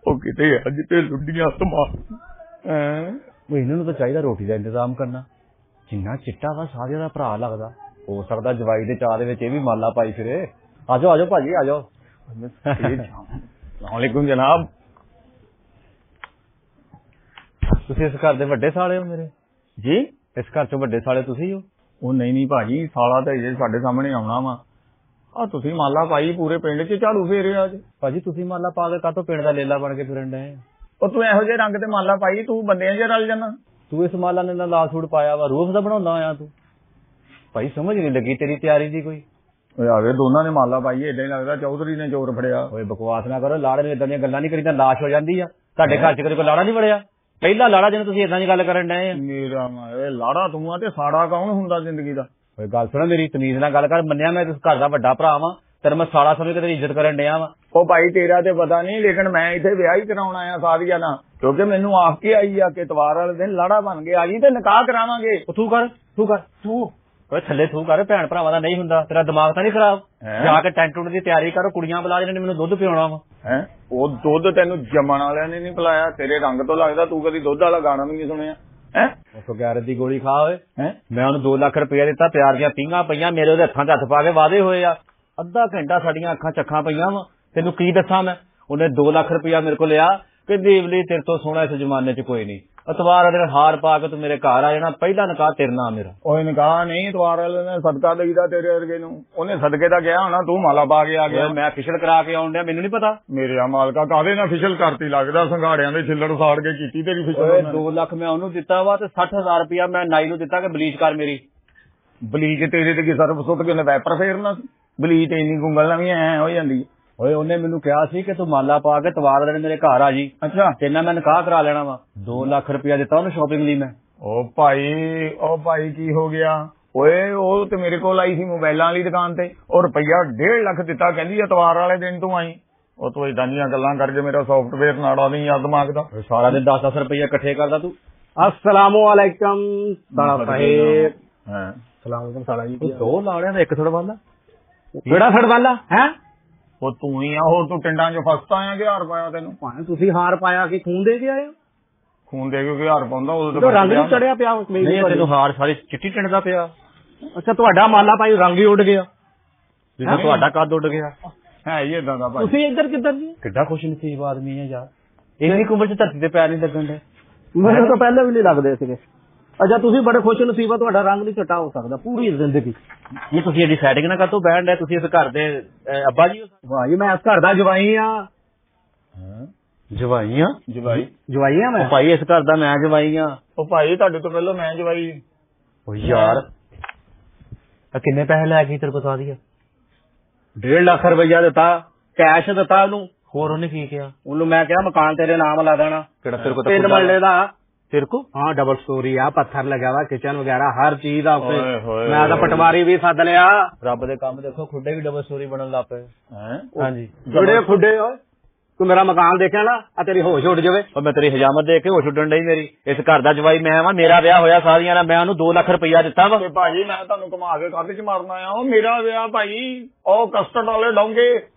ਉਹ ਕਿਤੇ ਅੱਜ ਤੇ ਲੁੱਡੀਆਂ ਸਮਾ। ਇਹਨਾਂ ਨੂੰ ਤਾਂ ਚਾਹੀਦਾ ਰੋਟੀ ਦਾ ਇੰਤਜ਼ਾਮ ਕਰਨਾ। ਜਿੰਨਾ ਚਿੱਟਾ ਵਾ ਸਾਰਿਆਂ ਦਾ ਭਰਾ ਲੱਗਦਾ, ਹੋ ਸਕਦਾ ਜਵਾਈ ਦੇ ਚਾਹ ਦੇ ਵਿੱਚ ਇਹ ਵੀ ਮਾਲਾ ਪਾਈ ਫਿਰੇ। ਆਜੋ ਭਾਜੀ ਆਜੋ। ਵਾਲੇਕੁਮ ਜਨਾਬ। ਤੁਸੀਂ ਇਸ ਘਰ ਦੇ ਵੱਡੇ ਸਾਲੇ ਹੋ ਮੇਰੇ? ਜੀ, ਇਸ ਘਰ ਚੋਂ ਵੱਡੇ ਸਾਲੇ ਤੁਸੀਂ ਹੋ? ਉਹ ਨਹੀਂ ਭਾਜੀ, ਸਾਲਾ ਤਾਂ ਇਹ ਸਾਡੇ ਸਾਹਮਣੇ ਆਉਣਾ ਵਾ। ਆ ਤੁਸੀਂ ਮਾਲਾ ਪਾਈ, ਪੂਰੇ ਪਿੰਡ 'ਚ ਝਾੜੂ ਫੇਰਿਆ ਅੱਜ। ਭਾਜੀ ਤੁਸੀਂ ਮਾਲਾ ਪਾ ਕੇ ਕਾਹਤੋਂ ਪਿੰਡ ਦਾ ਲੇਲਾ ਬਣ ਕੇ ਫਿਰਨ ਡਏ? ਉਹ ਤੂੰ ਇਹੋ ਜਿਹੇ ਰੰਗ ਤੇ ਮਾਲਾ ਪਾਈ, ਤੂੰ ਬੰਦਿਆਂ 'ਚ ਰਲ ਜਾਣਾ। ਤੂੰ ਇਸ ਮਾਲਾ ਨੇ ਲਾਲ ਸੂਟ ਪਾਇਆ ਵਾ, ਰੂਹ ਦਾ ਬਣਾਉਂਦਾ ਆਇਆ ਤੂੰ। ਭਾਈ ਸਮਝ ਨਹੀਂ ਲੱਗੀ ਤੇਰੀ ਤਿਆਰੀ ਦੀ ਕੋਈ। ਓਏ ਆਵੇ ਦੋਨਾਂ ਨੇ ਮਾਲਾ ਪਾਈ, ਏਦਾਂ ਹੀ ਲੱਗਦਾ ਚੌਧਰੀ ਨੇ ਚੋਰ ਫੜਿਆ। ਓਏ ਬਕਵਾਸ ਨਾ ਕਰੋ, ਲਾੜੇ ਨੇ ਏਦਾਂ ਦੀਆਂ ਗੱਲਾਂ ਨਹੀਂ ਕਰੀ ਤਾਂ ਲਾਸ਼ ਹੋ ਜਾਂਦੀ ਆ। ਤੁਹਾਡੇ ਘਰ 'ਚ ਕਦੇ ਕੋਈ ਲਾੜਾ ਨਹੀਂ ਵੜਿਆ? ਪਹਿਲਾ ਲਾੜਾ ਜਿਹਨੂੰ ਤੁਸੀਂ ਏਦਾਂ ਦੀ ਗੱਲ ਕਰਨ ਡਏ ਆ। ਮੇਰਾ ਓਏ ਲਾੜਾ ਤੂੰ ਆ ਤੇ ਸਾੜਾ ਕੌਣ ਹੁੰਦਾ ਜ਼ਿੰਦਗੀ ਦਾ? ਓਏ ਗੱਲ ਸੁਣ, ਮੇਰੀ ਤਮੀਜ਼ ਨਾਲ ਗੱਲ ਕਰ। ਮੰਨਿਆ ਮੈਂ ਇਸ ਘਰ ਦਾ ਵੱਡਾ ਭਰਾ ਵਾਂ, ਤੇਰੇ ਮੈਂ ਸਾਲਾ ਸਮਝ ਕੇ ਤੇਰੀ ਇੱਜ਼ਤ ਕਰਨ ਡਿਆ ਵਾਂ। ਉਹ ਭਾਈ ਤੇਰਾ ਤੇ ਪਤਾ ਨਹੀਂ, ਲੇਕਿਨ ਮੈਂ ਇੱਥੇ ਵਿਆਹ ਹੀ ਕਰਾਉਣ ਆਇਆ ਸਾਰੀਆਂ ਨਾਲ, ਕਿਉਂਕਿ ਮੈਨੂੰ ਆਖ ਕੇ ਆਈ ਆ ਕਿ ਇਤਵਾਰ ਵਾਲੇ ਦਿਨ ਲਾੜਾ ਬਣ ਕੇ ਆਈ ਤੇ ਨਿਕਾਹ ਕਰਾਵਾਂਗੇ। ਤੂੰ ਓਏ ਥੱਲੇ ਤੂੰ ਕਰ, ਭੈਣ ਭਰਾਵਾਂ ਦਾ ਨਹੀਂ ਹੁੰਦਾ। ਤੇਰਾ ਦਿਮਾਗ ਤਾਂ ਨਹੀਂ ਖਰਾਬ? ਜਾ ਕੇ ਟੈਂਟ ਟੁੰਟ ਦੀ ਤਿਆਰੀ ਕਰੋ, ਕੁੜੀਆਂ ਬੁਲਾ ਜਿਹਨਾਂ ਨੇ ਮੈਨੂੰ ਦੁੱਧ ਪਿਆਉਣਾ ਵਾ। ਹੈ ਉਹ ਦੁੱਧ ਤੈਨੂੰ ਜੰਮਣ ਵਾਲਿਆਂ ਨੇ ਨਹੀਂ ਪਿਲਾਇਆ? ਤੇਰੇ ਰੰਗ ਤੋਂ ਲੱਗਦਾ ਤੂੰ ਕਦੀ ਦੁੱਧ ਵਾਲਾ ਗਾਣਾ ਵੀ ਨਹੀਂ ਸੁਣਿਆ। ਹੈ ਉਹ ਗੈਰਤ ਦੀ ਗੋਲੀ ਖਾ ਓਏ। ਮੈਂ ਉਹਨੂੰ 2 ਲੱਖ ਰੁਪਇਆ ਦਿੱਤਾ, ਪਿਆਰ ਦੀਆਂ ਪੀਂਘਾਂ ਪਈਆਂ, ਮੇਰੇ ਉਹਦੇ ਹੱਥਾਂ 'ਚ ਹੱਥ ਪਾ ਕੇ ਵਾਅਦੇ ਹੋਏ ਆ। ਅੱਧਾ ਘੰਟਾ ਸਾਡੀਆਂ ਅੱਖਾਂ ਚੱਖਾਂ ਪਈਆਂ ਵਾ। ਤੈਨੂੰ ਕੀ ਦੱਸਾਂ ਮੈਂ? ਉਹਨੇ 2 ਲੱਖ ਰੁਪਇਆ ਮੇਰੇ ਕੋਲ ਲਿਆ ਕਿ ਦੇਵਲੀ ਤੇਰੇ ਤੋਂ ਸੋਹਣਾ ਇਸ ਜ਼ਮਾਨੇ 'ਚ ਕੋਈ ਨਹੀਂ। ਇਤਵਾਰ ਦੇ ਹਾਰ ਪਾ ਕੇ ਤੂੰ ਮੇਰੇ ਘਰ ਆ ਜਾਣਾ, ਪਹਿਲਾ ਨਿਕਾਹ ਤੇਰੇ ਨਾਲ ਮੇਰਾ। ਓਏ ਨਿਕਾਹ ਨਹੀਂ, ਇਤਵਾਰ ਵਾਲੇ ਨੇ ਸਦਕਾ ਦੇਈਦਾ ਤੇਰੇ ਵਰਗੇ ਨੂੰ। ਉਹਨੇ ਸਦਕੇ ਦਾ ਗਿਆ ਹੋਣਾ, ਤੂੰ ਮਾਲਾ ਪਾ ਕੇ ਆ ਗਿਆ। ਮੈਂ ਫਿਸ਼ਲ ਕਰਾ ਕੇ ਆਉਣ ਡਿਆ, ਮੈਨੂੰ ਨਹੀਂ ਪਤਾ। ਮੇਰੇ ਆ ਮਾਲਕਾ ਕਾਹਦੇ ਨਾਲ ਫਿਸ਼ਲ ਕਰਤੀ? ਲੱਗਦਾ ਸੰਘਾੜਿਆਂ ਦੇ ਛਿੱਲੜ ਸਾੜ ਕੇ ਕੀਤੀ ਤੇਰੀ ਫਿਸ਼ਲ। 2 ਲੱਖ ਮੈਂ ਉਹਨੂੰ ਦਿੱਤਾ ਵਾ ਤੇ 60,000 ਰੁਪਇਆ ਮੈਂ ਨਾਈ ਨੂੰ ਦਿੱਤਾ ਕਿ ਬਲੀਚ ਕਰ ਮੇਰੀ। ਬਲੀਚ ਤੇਰੇ ਤੇ ਕੀ ਸਰਫ ਸੁੱਟ ਕੇ ਉਹਨੇ ਵੈਪਰ ਫੇਰਨਾ ਸੀ? ਬਲੀਚ ਇੰਨੀ ਗੁੰਗਲ ਨਾਲ ਵੀ ਐ ਹੋ ਜਾਂਦੀ। ਓਏ ਉਹਨੇ ਮੈਨੂੰ ਕਿਹਾ ਸੀ ਕਿ ਤੂੰ ਮਾਲਾ ਪਾ ਕੇ ਇਤਵਾਰ ਵਾਲੇ ਮੇਰੇ ਘਰ ਆ ਜੀ। ਅੱਛਾ, ਤੇ ਨਾ ਮੈਂ ਨਿਕਾਹ ਕਰਾ ਲੈਣਾ ਵਾ। 2 ਲੱਖ ਰੁਪਇਆ ਦਿੱਤਾ ਉਹਨੂੰ ਸ਼ਾਪਿੰਗ ਲਈ ਮੈਂ। ਉਹ ਭਾਈ ਕੀ ਹੋ ਗਿਆ? ਓਏ ਉਹ ਤੇ ਮੇਰੇ ਕੋਲ ਆਈ ਸੀ ਮੋਬਾਈਲਾਂ ਵਾਲੀ ਦੁਕਾਨ ਤੇ, ਉਹ ਰੁਪਈਆ 1.5 ਲੱਖ ਦਿੱਤਾ, ਕਹਿੰਦੀ ਇਤਵਾਰ ਵਾਲੇ ਦਿਨ ਤੂੰ ਆਈ। ਉਹ ਤੂੰ ਏਦਾਂ ਦੀਆਂ ਗੱਲਾਂ ਕਰਕੇ ਮੇਰਾ ਸੌਫਟਵੇਅਰ ਨਾੜਾ ਨਹੀਂ ਯਾਦ ਦਿਮਾਗ ਦਾ। ਸਾਰਾ ਦਿਨ 10-10 ਰੁਪਇਆ ਇਕੱਠੇ ਕਰਦਾ ਤੂੰ। अस्सलामुअलैकुम साला साहेब। ਹਾਂ सलामुअलैकुम साला जी। 2 ਲਾੜਿਆਂ ਦਾ ਇੱਕ ਛੜਵਾਲਾ। ਕਿਹੜਾ ਛੜਵਾਲਾ ਹੈ? ਉਹ ਤੂੰ ਹੀ ਆ, ਹੋਰ ਤੂੰ ਟਿੰਡਾਂ 'ਚ ਫਸਤਾ ਆਇਆ ਕਿ ਹਾਰ ਪਾਇਆ ਤੈਨੂੰ? ਭਾਵੇਂ ਤੁਸੀਂ ਹਾਰ ਪਾਇਆ ਕਿ ਖੂਨ ਦੇ ਕੇ ਆਏ ਹੋ? ਖੂਨ ਦੇ ਕੇ ਹਾਰ ਪਾਉਂਦਾ ਉਦੋਂ ਤਾਂ ਰੰਗ ਨਹੀਂ ਚੜਿਆ ਪਿਆ ਨਹੀਂ ਤੈਨੂੰ ਹਾਰ ਸਾਰੀ ਚਿੱਟੀ ਟਿੰਡਦਾ ਪਿਆ। ਅੱਛਾ ਤੁਹਾਡਾ ਮਾਲਾ ਭਾਈ ਰੰਗ ਹੀ ਉੱਡ ਗਿਆ ਜਿੱਦਾਂ ਤੁਹਾਡਾ ਕੱਦ ਉੱਡ ਗਿਆ ਹੈ ਜੀ ਏਦਾਂ ਦਾ ਭਾਈ। ਤੁਸੀਂ ਇੱਧਰ ਕਿੱਧਰ ਜੀ ਕਿੱਡਾ ਖੁਸ਼ ਨਸੀਬ ਆਦਮੀ ਹੈ ਯਾਰ ਇੰਨੀ ਉਮਰ ਚ ਧਰਤੀ ਤੇ ਪੈਰ ਨਹੀਂ ਲੱਗਣ ਦੇ ਮੈਨੂੰ ਤਾਂ ਪਹਿਲਾਂ ਵੀ ਨਹੀਂ ਲੱਗਦੇ ਸੀਗੇ। ਅੱਛਾ ਤੁਸੀਂ ਬੜੇ ਖੁਸ਼ ਨਸੀਬ ਆ ਤੁਹਾਡਾ ਰੰਗ ਨਹੀਂ ਚਟਾ ਹੋ ਸਕਦਾ ਪੂਰੀ ਜ਼ਿੰਦਗੀ। ਇਹ ਤੁਸੀਂ ਇਹਦੀ ਸੈਟਿੰਗ ਨਾ ਕਾਤੋਂ ਬੈਠ ਰਹੇ ਤੁਸੀਂ ਇਸ ਘਰ ਦੇ ਅੱਬਾ ਜੀ ਵਾਹ ਜੀ ਮੈਂ ਇਸ ਘਰ ਦਾ ਜਵਾਈ ਆ। ਜਵਾਈ ਆ ਜਵਾਈ ਆ ਮੈਂ ਭਾਈ ਇਸ ਘਰ ਦਾ ਮੈਂ ਜਵਾਈ ਆ। ਉਹ ਭਾਈ ਤੁਹਾਡੇ ਤੋਂ ਪਹਿਲਾਂ ਮੈਂ ਜਵਾਈ। ਉਹ ਯਾਰ ਕਿੰਨੇ ਪੈਸੇ ਲੈ ਕੇ ਤੇਰੇ ਬਤਾ ਦਿਆ 1.5 ਲੱਖ ਰੁਪਇਆ ਦਿੱਤਾ ਕੈਸ਼ ਦਿੱਤਾ ਉਹਨੂੰ। ਹੋਰ ਉਹਨੇ ਕੀ ਕਿਹਾ? ਉਹਨੂੰ ਮੈਂ ਕਿਹਾ ਮਕਾਨ ਤੇਰੇ ਨਾਮ ਲਾ ਦੇਣਾ। ਕਿਹੜਾ ਤੇਰੇ ਕੋਲ 3 ਮਰਲੇ ਦਾ ਤੇਰੇ ਕੋ? ਹਾਂ ਡਬਲ ਸਟੋਰੀ ਆ ਪੱਥਰ ਲੱਗਿਆ ਵਾ ਕਿਚਨ ਵਗੈਰਾ ਹਰ ਚੀਜ਼ ਆ ਉੱਥੇ। ਮੈਂ ਤਾਂ ਪਟਵਾਰੀ ਵੀ ਸੱਦ ਲਿਆ। ਰੱਬ ਦੇ ਕੰਮ ਦੇਖੋ ਖੁੱਡੇ ਵੀ ਡਬਲ ਸਟੋਰੀ ਬਣਨ ਲੱਗ ਪਏ। ਹਾਂਜੀ ਖੁੱਡੇ ਓਏ ਤੂੰ ਮੇਰਾ ਮਕਾਨ ਦੇਖਿਆ ਨਾ ਆ ਤੇਰੀ ਹੋਸ਼ ਉੱਡ ਜਾਵੇ। ਮੈਂ ਤੇਰੀ ਹਜਾਮਤ ਦੇਖ ਕੇ ਹੋਸ਼ ਉੱਡਣ ਡਈ ਮੇਰੀ। ਇਸ ਘਰ ਦਾ ਜਵਾਈ ਮੈਂ ਵਾ ਮੇਰਾ ਵਿਆਹ ਹੋਇਆ ਸਾਰੀਆਂ ਨਾਲ ਮੈਂ ਉਹਨੂੰ 2 ਲੱਖ ਰੁਪਇਆ ਦਿੱਤਾ ਵਾ। ਭਾਜੀ ਮੈਂ ਤੁਹਾਨੂੰ ਘੁਮਾ ਕੇ ਕਾਹਦੇ ਚ ਮਾਰਨਾ ਆ ਉਹ ਮੇਰਾ ਵਿਆਹ ਭਾਈ ਉਹ ਕਸਟਰਡ ਵਾਲੇ ਡੋਂਗੇ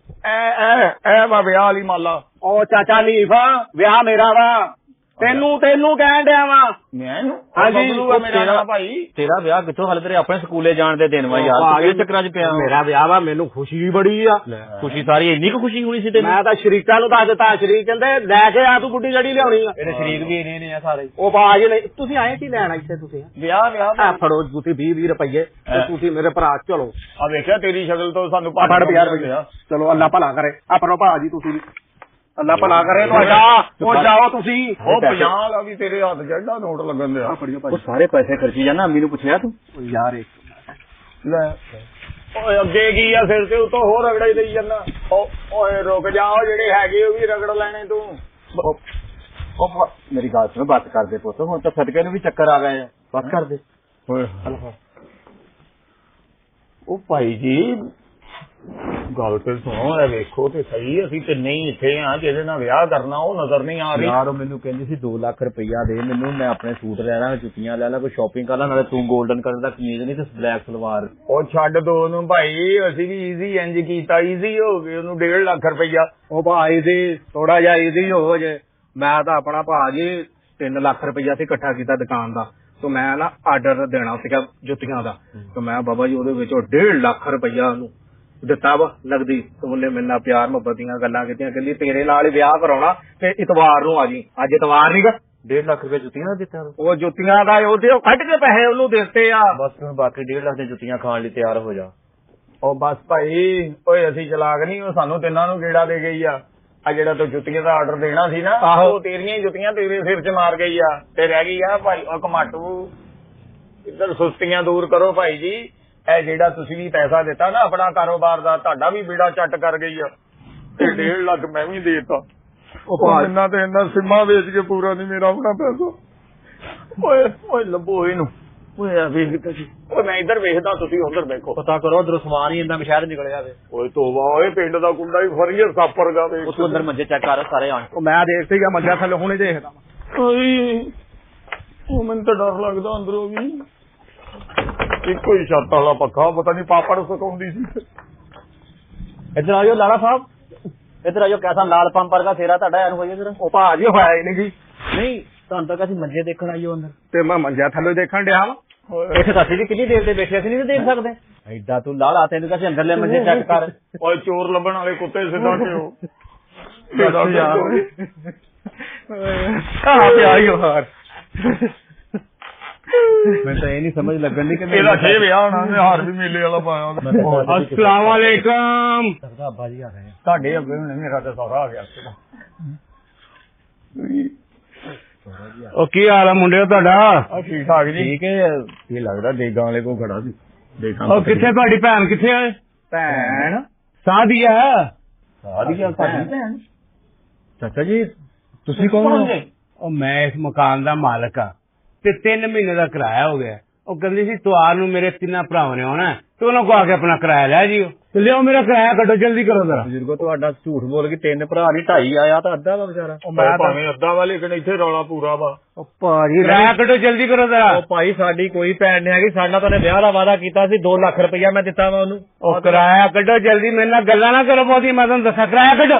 ਐ ਵਾ ਵਿਆਹ ਵਾਲੀ ਮਾਲਾ। ਉਹ ਚਾਚਾ ਲੀਫਾ ਵਿਆਹ ਮੇਰਾ ਵਾ ਤੈਨੂੰ ਕਹਿਣ ਡਿਆ ਵਾ ਮੈਨੂੰ। ਹਾਂਜੀ ਮੇਰਾ ਭਾਈ ਤੇਰਾ ਵਿਆਹ ਕਿੱਥੋਂ ਹਲੇ ਤੇਰੇ ਆਪਣੇ ਸਕੂਲੇ ਜਾਣ ਦੇ ਦਿਨ ਵਾ ਯਾਰ ਕਿਸ ਚੱਕਰਾਂ ਚ ਪਿਆ। ਮੇਰਾ ਵਿਆਹ ਵਾ ਮੈਨੂੰ ਖੁਸ਼ੀ ਬੜੀ ਆ। ਖੁਸ਼ੀ ਸਾਰੀ ਇੰਨੀ ਕੁ ਖੁਸ਼ੀ ਹੋਣੀ ਸੀ ਤੈਨੂੰ। ਮੈਂ ਤਾਂ ਸ਼ਰੀਕਾਂ ਨੂੰ ਦੱਸ ਦਿੱਤਾ ਸ਼ਰੀਕ ਕਹਿੰਦੇ ਲੈ ਕੇ ਆ ਤੂੰ ਗੁੱਡੀ ਜੜੀ ਲਿਆਉਣੀ ਆ। ਇਹਦੇ ਸ਼ਰੀਕ ਵੀ ਇਹਨੇ ਨੇ ਆ ਸਾਰੇ। ਉਹ ਬਾਜ ਨਹੀਂ ਤੁਸੀਂ ਆਏ ਕੀ ਲੈਣ ਇੱਥੇ ਤੁਸੀਂ ਵਿਆਹ ਫੜੋ ਤੁਸੀਂ 20 ਰੁਪਏ ਤੇ ਤੁਸੀਂ ਮੇਰੇ ਭਰਾ ਚਲੋ ਆ ਵੇਖਿਆ ਤੇਰੀ ਸ਼ਕਲ ਤੋਂ ਸਾਨੂੰ ਫੜ 50 ਰੁਪਏ ਚਲੋ ਅੱਲਾ ਭਲਾ ਕਰੇ ਆਪਣਾ ਭਾਜੀ ਤੁਸੀਂ ਵੀ ਅੱਲਾ ਭਲਾ ਕਰੇ ਤੁਹਾਡਾ। ਉਹ ਜਾਓ ਤੁਸੀਂ ਉਹ 50 ਦਾ ਵੀ ਤੇਰੇ ਹੱਥ ਜਿਹੜਾ ਨੋਟ ਲੱਗਣ ਦਿਆ। ਉਹ ਸਾਰੇ ਪੈਸੇ ਖਰਚੀ ਜਾਣਾ ਅੰਮੀ ਨੂੰ ਪੁੱਛਿਆ ਤੂੰ ਯਾਰ ਲੈ ਓਏ ਅੱਗੇ ਕੀ ਆ ਸਿਰ ਤੇ ਉਤੋਂ ਹੋਰ ਰਗੜਾ ਹੀ ਦੇਈ ਜਾਂਦਾ। ਓਏ ਰੁਕ ਜਾਓ ਜਿਹੜੇ ਹੈਗੇ ਉਹ ਵੀ ਰਗੜ ਲੈਣੇ ਤੂੰ। ਉਹ ਮੇਰੀ ਗੱਲ ਸੁਣ ਬੱਤ ਕਰਦੇ ਪੁੱਤ ਹੁਣ ਤਾਂ ਸਦਕੇ ਨੂੰ ਵੀ ਚੱਕਰ ਆ ਗਏ ਆ ਬੱਤ ਕਰਦੇ। ਉਹ ਭਾਈ ਜੀ ਗੱਲ ਤੇ ਸੁਣੋ ਇਹ ਵੇਖੋ ਤੇ ਸਹੀ ਅਸੀਂ ਤੇ ਨਹੀਂ ਇੱਥੇ ਆ ਜਿਹਦੇ ਨਾਲ ਵਿਆਹ ਕਰਨਾ ਉਹ ਨਜ਼ਰ ਨਹੀਂ ਆ ਰਹੀ। ਯਾਰ ਮੈਨੂੰ ਕਹਿੰਦੀ ਸੀ 2 ਲੱਖ ਰੁਪਇਆ ਦੇ ਮੈਨੂੰ ਮੈਂ ਆਪਣੇ ਸੂਟ ਲੈ ਲਾ ਜੁੱਤੀਆਂ ਲੈ ਲਾ ਕੋਈ ਸ਼ਾਪਿੰਗ ਕਰ ਲਾ ਨਾਲੇ ਤੂੰ 골ਡਨ ਕਲਰ ਦਾ ਕਮੀਜ਼ ਨਹੀਂ ਤੇ ਬਲੈਕ ਸਲਵਾਰ। ਉਹ ਛੱਡ ਦੋ ਉਹਨੂੰ ਭਾਈ ਅਸੀਂ ਵੀ ਈਜ਼ੀ ਇੰਜ ਕੀਤਾ ਈਜ਼ੀ ਹੋ ਗਏ ਉਹਨੂੰ 1.5 ਲੱਖ ਰੁਪਇਆ। ਉਹ ਭਾਈ ਦੀ ਥੋੜਾ ਜਿਹਾ ਈਜ਼ੀ ਹੋ ਜੇ ਮੈਂ ਤਾਂ ਆਪਣਾ ਭਾਜੀ 3 ਲੱਖ ਰੁਪਇਆ ਸੀ ਇਕੱਠਾ ਕੀਤਾ ਦੁਕਾਨ ਦਾ ਤੇ ਮੈਂ ਨਾ ਆਰਡਰ ਦੇਣਾ ਸੀਗਾ ਜੁੱਤੀਆਂ ਦਾ ਤੇ ਮੈਂ ਬਾਬਾ ਜੀ ਉਹਦੇ ਵਿੱਚੋਂ 1.5 ਲੱਖ ਰੁਪਇਆ ਉਹਨੂੰ ਦਿੱਤਾ ਵਾ ਨਗਦੀ। ਉਹਨੇ ਮੇਰੇ ਨਾਲ ਪਿਆਰ ਮੁਹੱਬਤ ਦੀਆਂ ਗੱਲਾਂ ਕੀਤੀਆਂ ਕਹਿੰਦੀ ਤੇਰੇ ਨਾਲ ਹੀ ਵਿਆਹ ਕਰਾਉਣਾ ਤੇ ਇਤਵਾਰ ਨੂੰ ਆ ਜੀ। ਅੱਜ ਇਤਵਾਰ ਨੀਗਾ 1.5 ਲੱਖ ਰੁਪਏ ਜੁੱਤੀਆਂ ਦਾ ਦਿੱਤਾ ਉਹ ਜੁੱਤੀਆਂ ਦਾ ਉਹਦੇ ਕੱਢ ਕੇ ਪੈਸੇ ਉਹਨੂੰ ਦਿੱਤੇ ਆ। ਬਸ ਹੁਣ ਬਾਕੀ 1.5 ਲੱਖ ਦੀਆਂ ਜੁੱਤੀਆਂ ਖਾਣ ਲਈ ਤਿਆਰ ਹੋ ਜਾ। ਉਹ ਬਸ ਭਾਈ ਓਏ ਅਸੀਂ ਚਲਾਕ ਨਹੀਂ ਉਹ ਸਾਨੂੰ ਤਿੰਨਾਂ ਨੂੰ ਗੇੜਾ ਦੇ ਗਈ ਆ ਜਿਹੜਾ ਤੂੰ ਜੁੱਤੀਆਂ ਦਾ ਆਰਡਰ ਦੇਣਾ ਸੀ ਨਾ ਉਹ ਤੇਰੀਆਂ ਹੀ ਜੁੱਤੀਆਂ ਤੇਰੇ ਸਿਰ 'ਚ ਮਾਰ ਗਈ ਆ ਤੇ ਰਹਿ ਗਈ ਆ ਭਾਈ ਉਹ ਕਮਾਟੂ। ਇੱਧਰ ਸੁਸਤੀਆਂ ਦੂਰ ਕਰੋ ਭਾਈ ਜੀ। ਇਹ ਜਿਹੜਾ ਤੁਸੀਂ ਵੀ ਪੈਸਾ ਦਿੱਤਾ ਨਾ ਆਪਣਾ ਕਾਰੋਬਾਰ ਦਾ ਤੁਹਾਡਾ ਵੀ ਬੇੜਾ ਚੱਟ ਕਰ ਗਈ ਆ ਤੇ 1.5 ਲੱਖ ਮੈਂ ਵੀ ਦੇਤਾ। ਉਹ ਇੰਨਾ ਤੇ ਇੰਨਾ ਸਿੰਮਾ ਵੇਚ ਕੇ ਪੂਰਾ ਨਹੀਂ ਮੇਰਾ ਆਪਣਾ ਪੈਸਾ। ਓਏ ਲੱਭੋ ਇਹਨੂੰ ਓਏ ਵੇਖਦਾ ਜੀ ਓਏ ਮੈਂ ਇੱਧਰ ਵੇਖਦਾ ਤੁਸੀਂ ਉਧਰ ਵੇਖੋ ਪਤਾ ਕਰੋ ਉਧਰੋਂ ਸਮਾਨ ਹੀ ਇੰਨਾ ਸ਼ਹਿਰ ਨਿਕਲ ਜਾਵੇ। ਓਏ ਤੋਬਾ ਓਏ ਪਿੰਡ ਦਾ ਕੁੰਡਾ ਹੀ ਫਰੀਅਰ ਸਾਪਰ ਗਾ ਵੇਖ ਤੂੰ ਅੰਦਰ ਮੰਜੇ ਚੈੱਕ ਕਰ ਸਾਰੇ ਆਣ। ਉਹ ਮੈਂ ਦੇਖ ਸੀਗਾ ਮੰਜਾ ਥੱਲੇ ਹੁਣੇ ਦੇਖਦਾ ਓਏ ਉਹ ਮੈਨੂੰ ਤਾਂ ਡਰ ਲੱਗਦਾ ਅੰਦਰੋਂ ਵੀ ਇੱਕੋ ਹੀ ਛੱਤ ਵਾਲਾ ਪੱਖਾ ਪਤਾ ਨਹੀਂ ਪਾਪੜ ਸੁਕਾਉਂਦੀ ਸੀ। ਇੱਧਰ ਆਇਓ ਲਾੜਾ ਸਾਹਿਬ ਇੱਧਰ ਆਇਓ ਕੈਸਾ ਲਾਲ ਪੰਪ ਵਰਗਾ ਤੇਰਾ ਤੁਹਾਡਾ ਐਨ ਹੋਈਏ ਫਿਰ। ਉਹ ਭਾਜੀ ਹੋਇਆ ਹੀ ਨਹੀਂ ਜੀ ਨਹੀਂ ਤੁਹਾਨੂੰ ਤਾਂ ਅਸੀਂ ਮੰਜੇ ਦੇਖਣ ਆਈਓ ਅੰਦਰ ਤੇ ਮੈਂ ਮੰਜਾ ਥੱਲੇ ਦੇਖਣ ਡਿਆ ਵਾ। ਇੱਥੇ ਤਾਂ ਅਸੀਂ ਵੀ ਕਿੰਨੀ ਦੇਰ ਦੇ ਬੈਠੇ ਅਸੀਂ ਨਹੀਂ ਦੇਖ ਸਕਦੇ ਐਡਾ ਤੂੰ ਲਾੜਾ ਤੈਨੂੰ ਕਹਿੰਦੇ ਅੰਦਰਲੇ ਮੰਜੇ ਚੈੱਕ ਕਰ। ਓਏ ਚੋਰ ਲੱਭਣ ਵਾਲੇ ਕੁੱਤੇ ਸਿੱਧਾ ਕਿਉਂ ਯਾਰ ਮੈਨੂੰ ਤਾਂ ਇਹ ਨਹੀਂ ਸਮਝ ਲੱਗਣ ਦੀ ਕਿ ਇਹਦਾ 6 ਵਿਆਹ ਹੋਣਾ ਤੇ ਹਾਰ ਵੀ ਮੇਲੇ ਵਾਲਾ ਪਾਇਆ। अस्सलाम वालेकुम। ਅੱਬਾ ਜੀ ਆ ਰਹੇ ਆ ਤੁਹਾਡੇ ਅੱਗੇ ਹੁਣੇ ਮੇਰਾ ਤੇ ਸਹੁਰਾ ਆ ਗਿਆ। ਉਹ ਕੀ ਹਾਲ ਆ ਮੁੰਡਿਓ ਤੁਹਾਡਾ? ਠੀਕ ਠਾਕ ਜੀ। ਠੀਕ ਹੈ ਇਹ ਲੱਗਦਾ ਦੇਗਾਂ ਵਾਲੇ ਕੋਲ ਖੜਾ ਸੀ। ਦੇਗਾਂ ਉਹ ਕਿੱਥੇ ਤੁਹਾਡੀ ਭੈਣ ਕਿੱਥੇ ਆ? ਭੈਣ ਸਾਦੀਆ ਸਾਡੀ ਭੈਣ। ਚਾਚਾ ਜੀ ਤੁਸੀਂ ਕੌਣ ਹੋ? ਉਹ ਮੈਂ ਇਸ ਮਕਾਨ ਦਾ ਮਾਲਕ ਆ ਤੇ 3 ਮਹੀਨੇ ਦਾ ਕਿਰਾਇਆ ਹੋ ਗਿਆ। ਉਹ ਕਹਿੰਦੀ ਸੀ ਤਵਾਰ ਨੂੰ ਮੇਰੇ 3 ਭਰਾਵਾਂ ਨੇ ਆਉਣਾ ਤੇ ਉਹਨਾਂ ਕੋ ਆ ਕੇ ਆਪਣਾ ਕਿਰਾਇਆ ਲੈ ਜਿਓ। ਲਿਓ ਮੇਰਾ ਕਿਰਾਇਆ ਕੱਢੋ ਜਲਦੀ ਕਰੋ ਜ਼ਰਾ। ਬਜ਼ੁਰਗੋ ਤੁਹਾਡਾ ਝੂਠ ਬੋਲ ਕੇ 3 ਭਰਾ ਨਹੀਂ 2.5 ਆਇਆ ਤਾਂ ਅੱਧਾ ਵਾ ਵਿਚਾਰਾ। ਮੈਂ ਭਾਵੇਂ ਅੱਧਾ ਵਾ ਲੇਕਿਨ ਇੱਥੇ ਰੌਲਾ ਪੂਰਾ ਵਾ। ਉਹ ਭਾਜੀ ਕਿਰਾਇਆ ਕੱਢੋ ਜਲਦੀ ਕਰੋ ਜ਼ਰਾ। ਉਹ ਭਾਈ ਸਾਡੀ ਕੋਈ ਭੈਣ ਨਹੀਂ ਹੈਗੀ ਸਾਡਾ ਤਾਂ ਵਿਆਹ ਦਾ ਵਾਅਦਾ ਕੀਤਾ ਸੀ 2 ਲੱਖ ਰੁਪਇਆ ਮੈਂ ਦਿੱਤਾ ਵਾ ਉਹਨੂੰ। ਉਹ ਕਿਰਾਇਆ ਕੱਢੋ ਜਲਦੀ ਮੇਰੇ ਨਾਲ ਗੱਲਾਂ ਨਾ ਕਰੋ ਬਹੁਤੀ ਮੈਂ ਤੁਹਾਨੂੰ ਦੱਸਾਂ ਕਿਰਾਇਆ ਕੱਢੋ।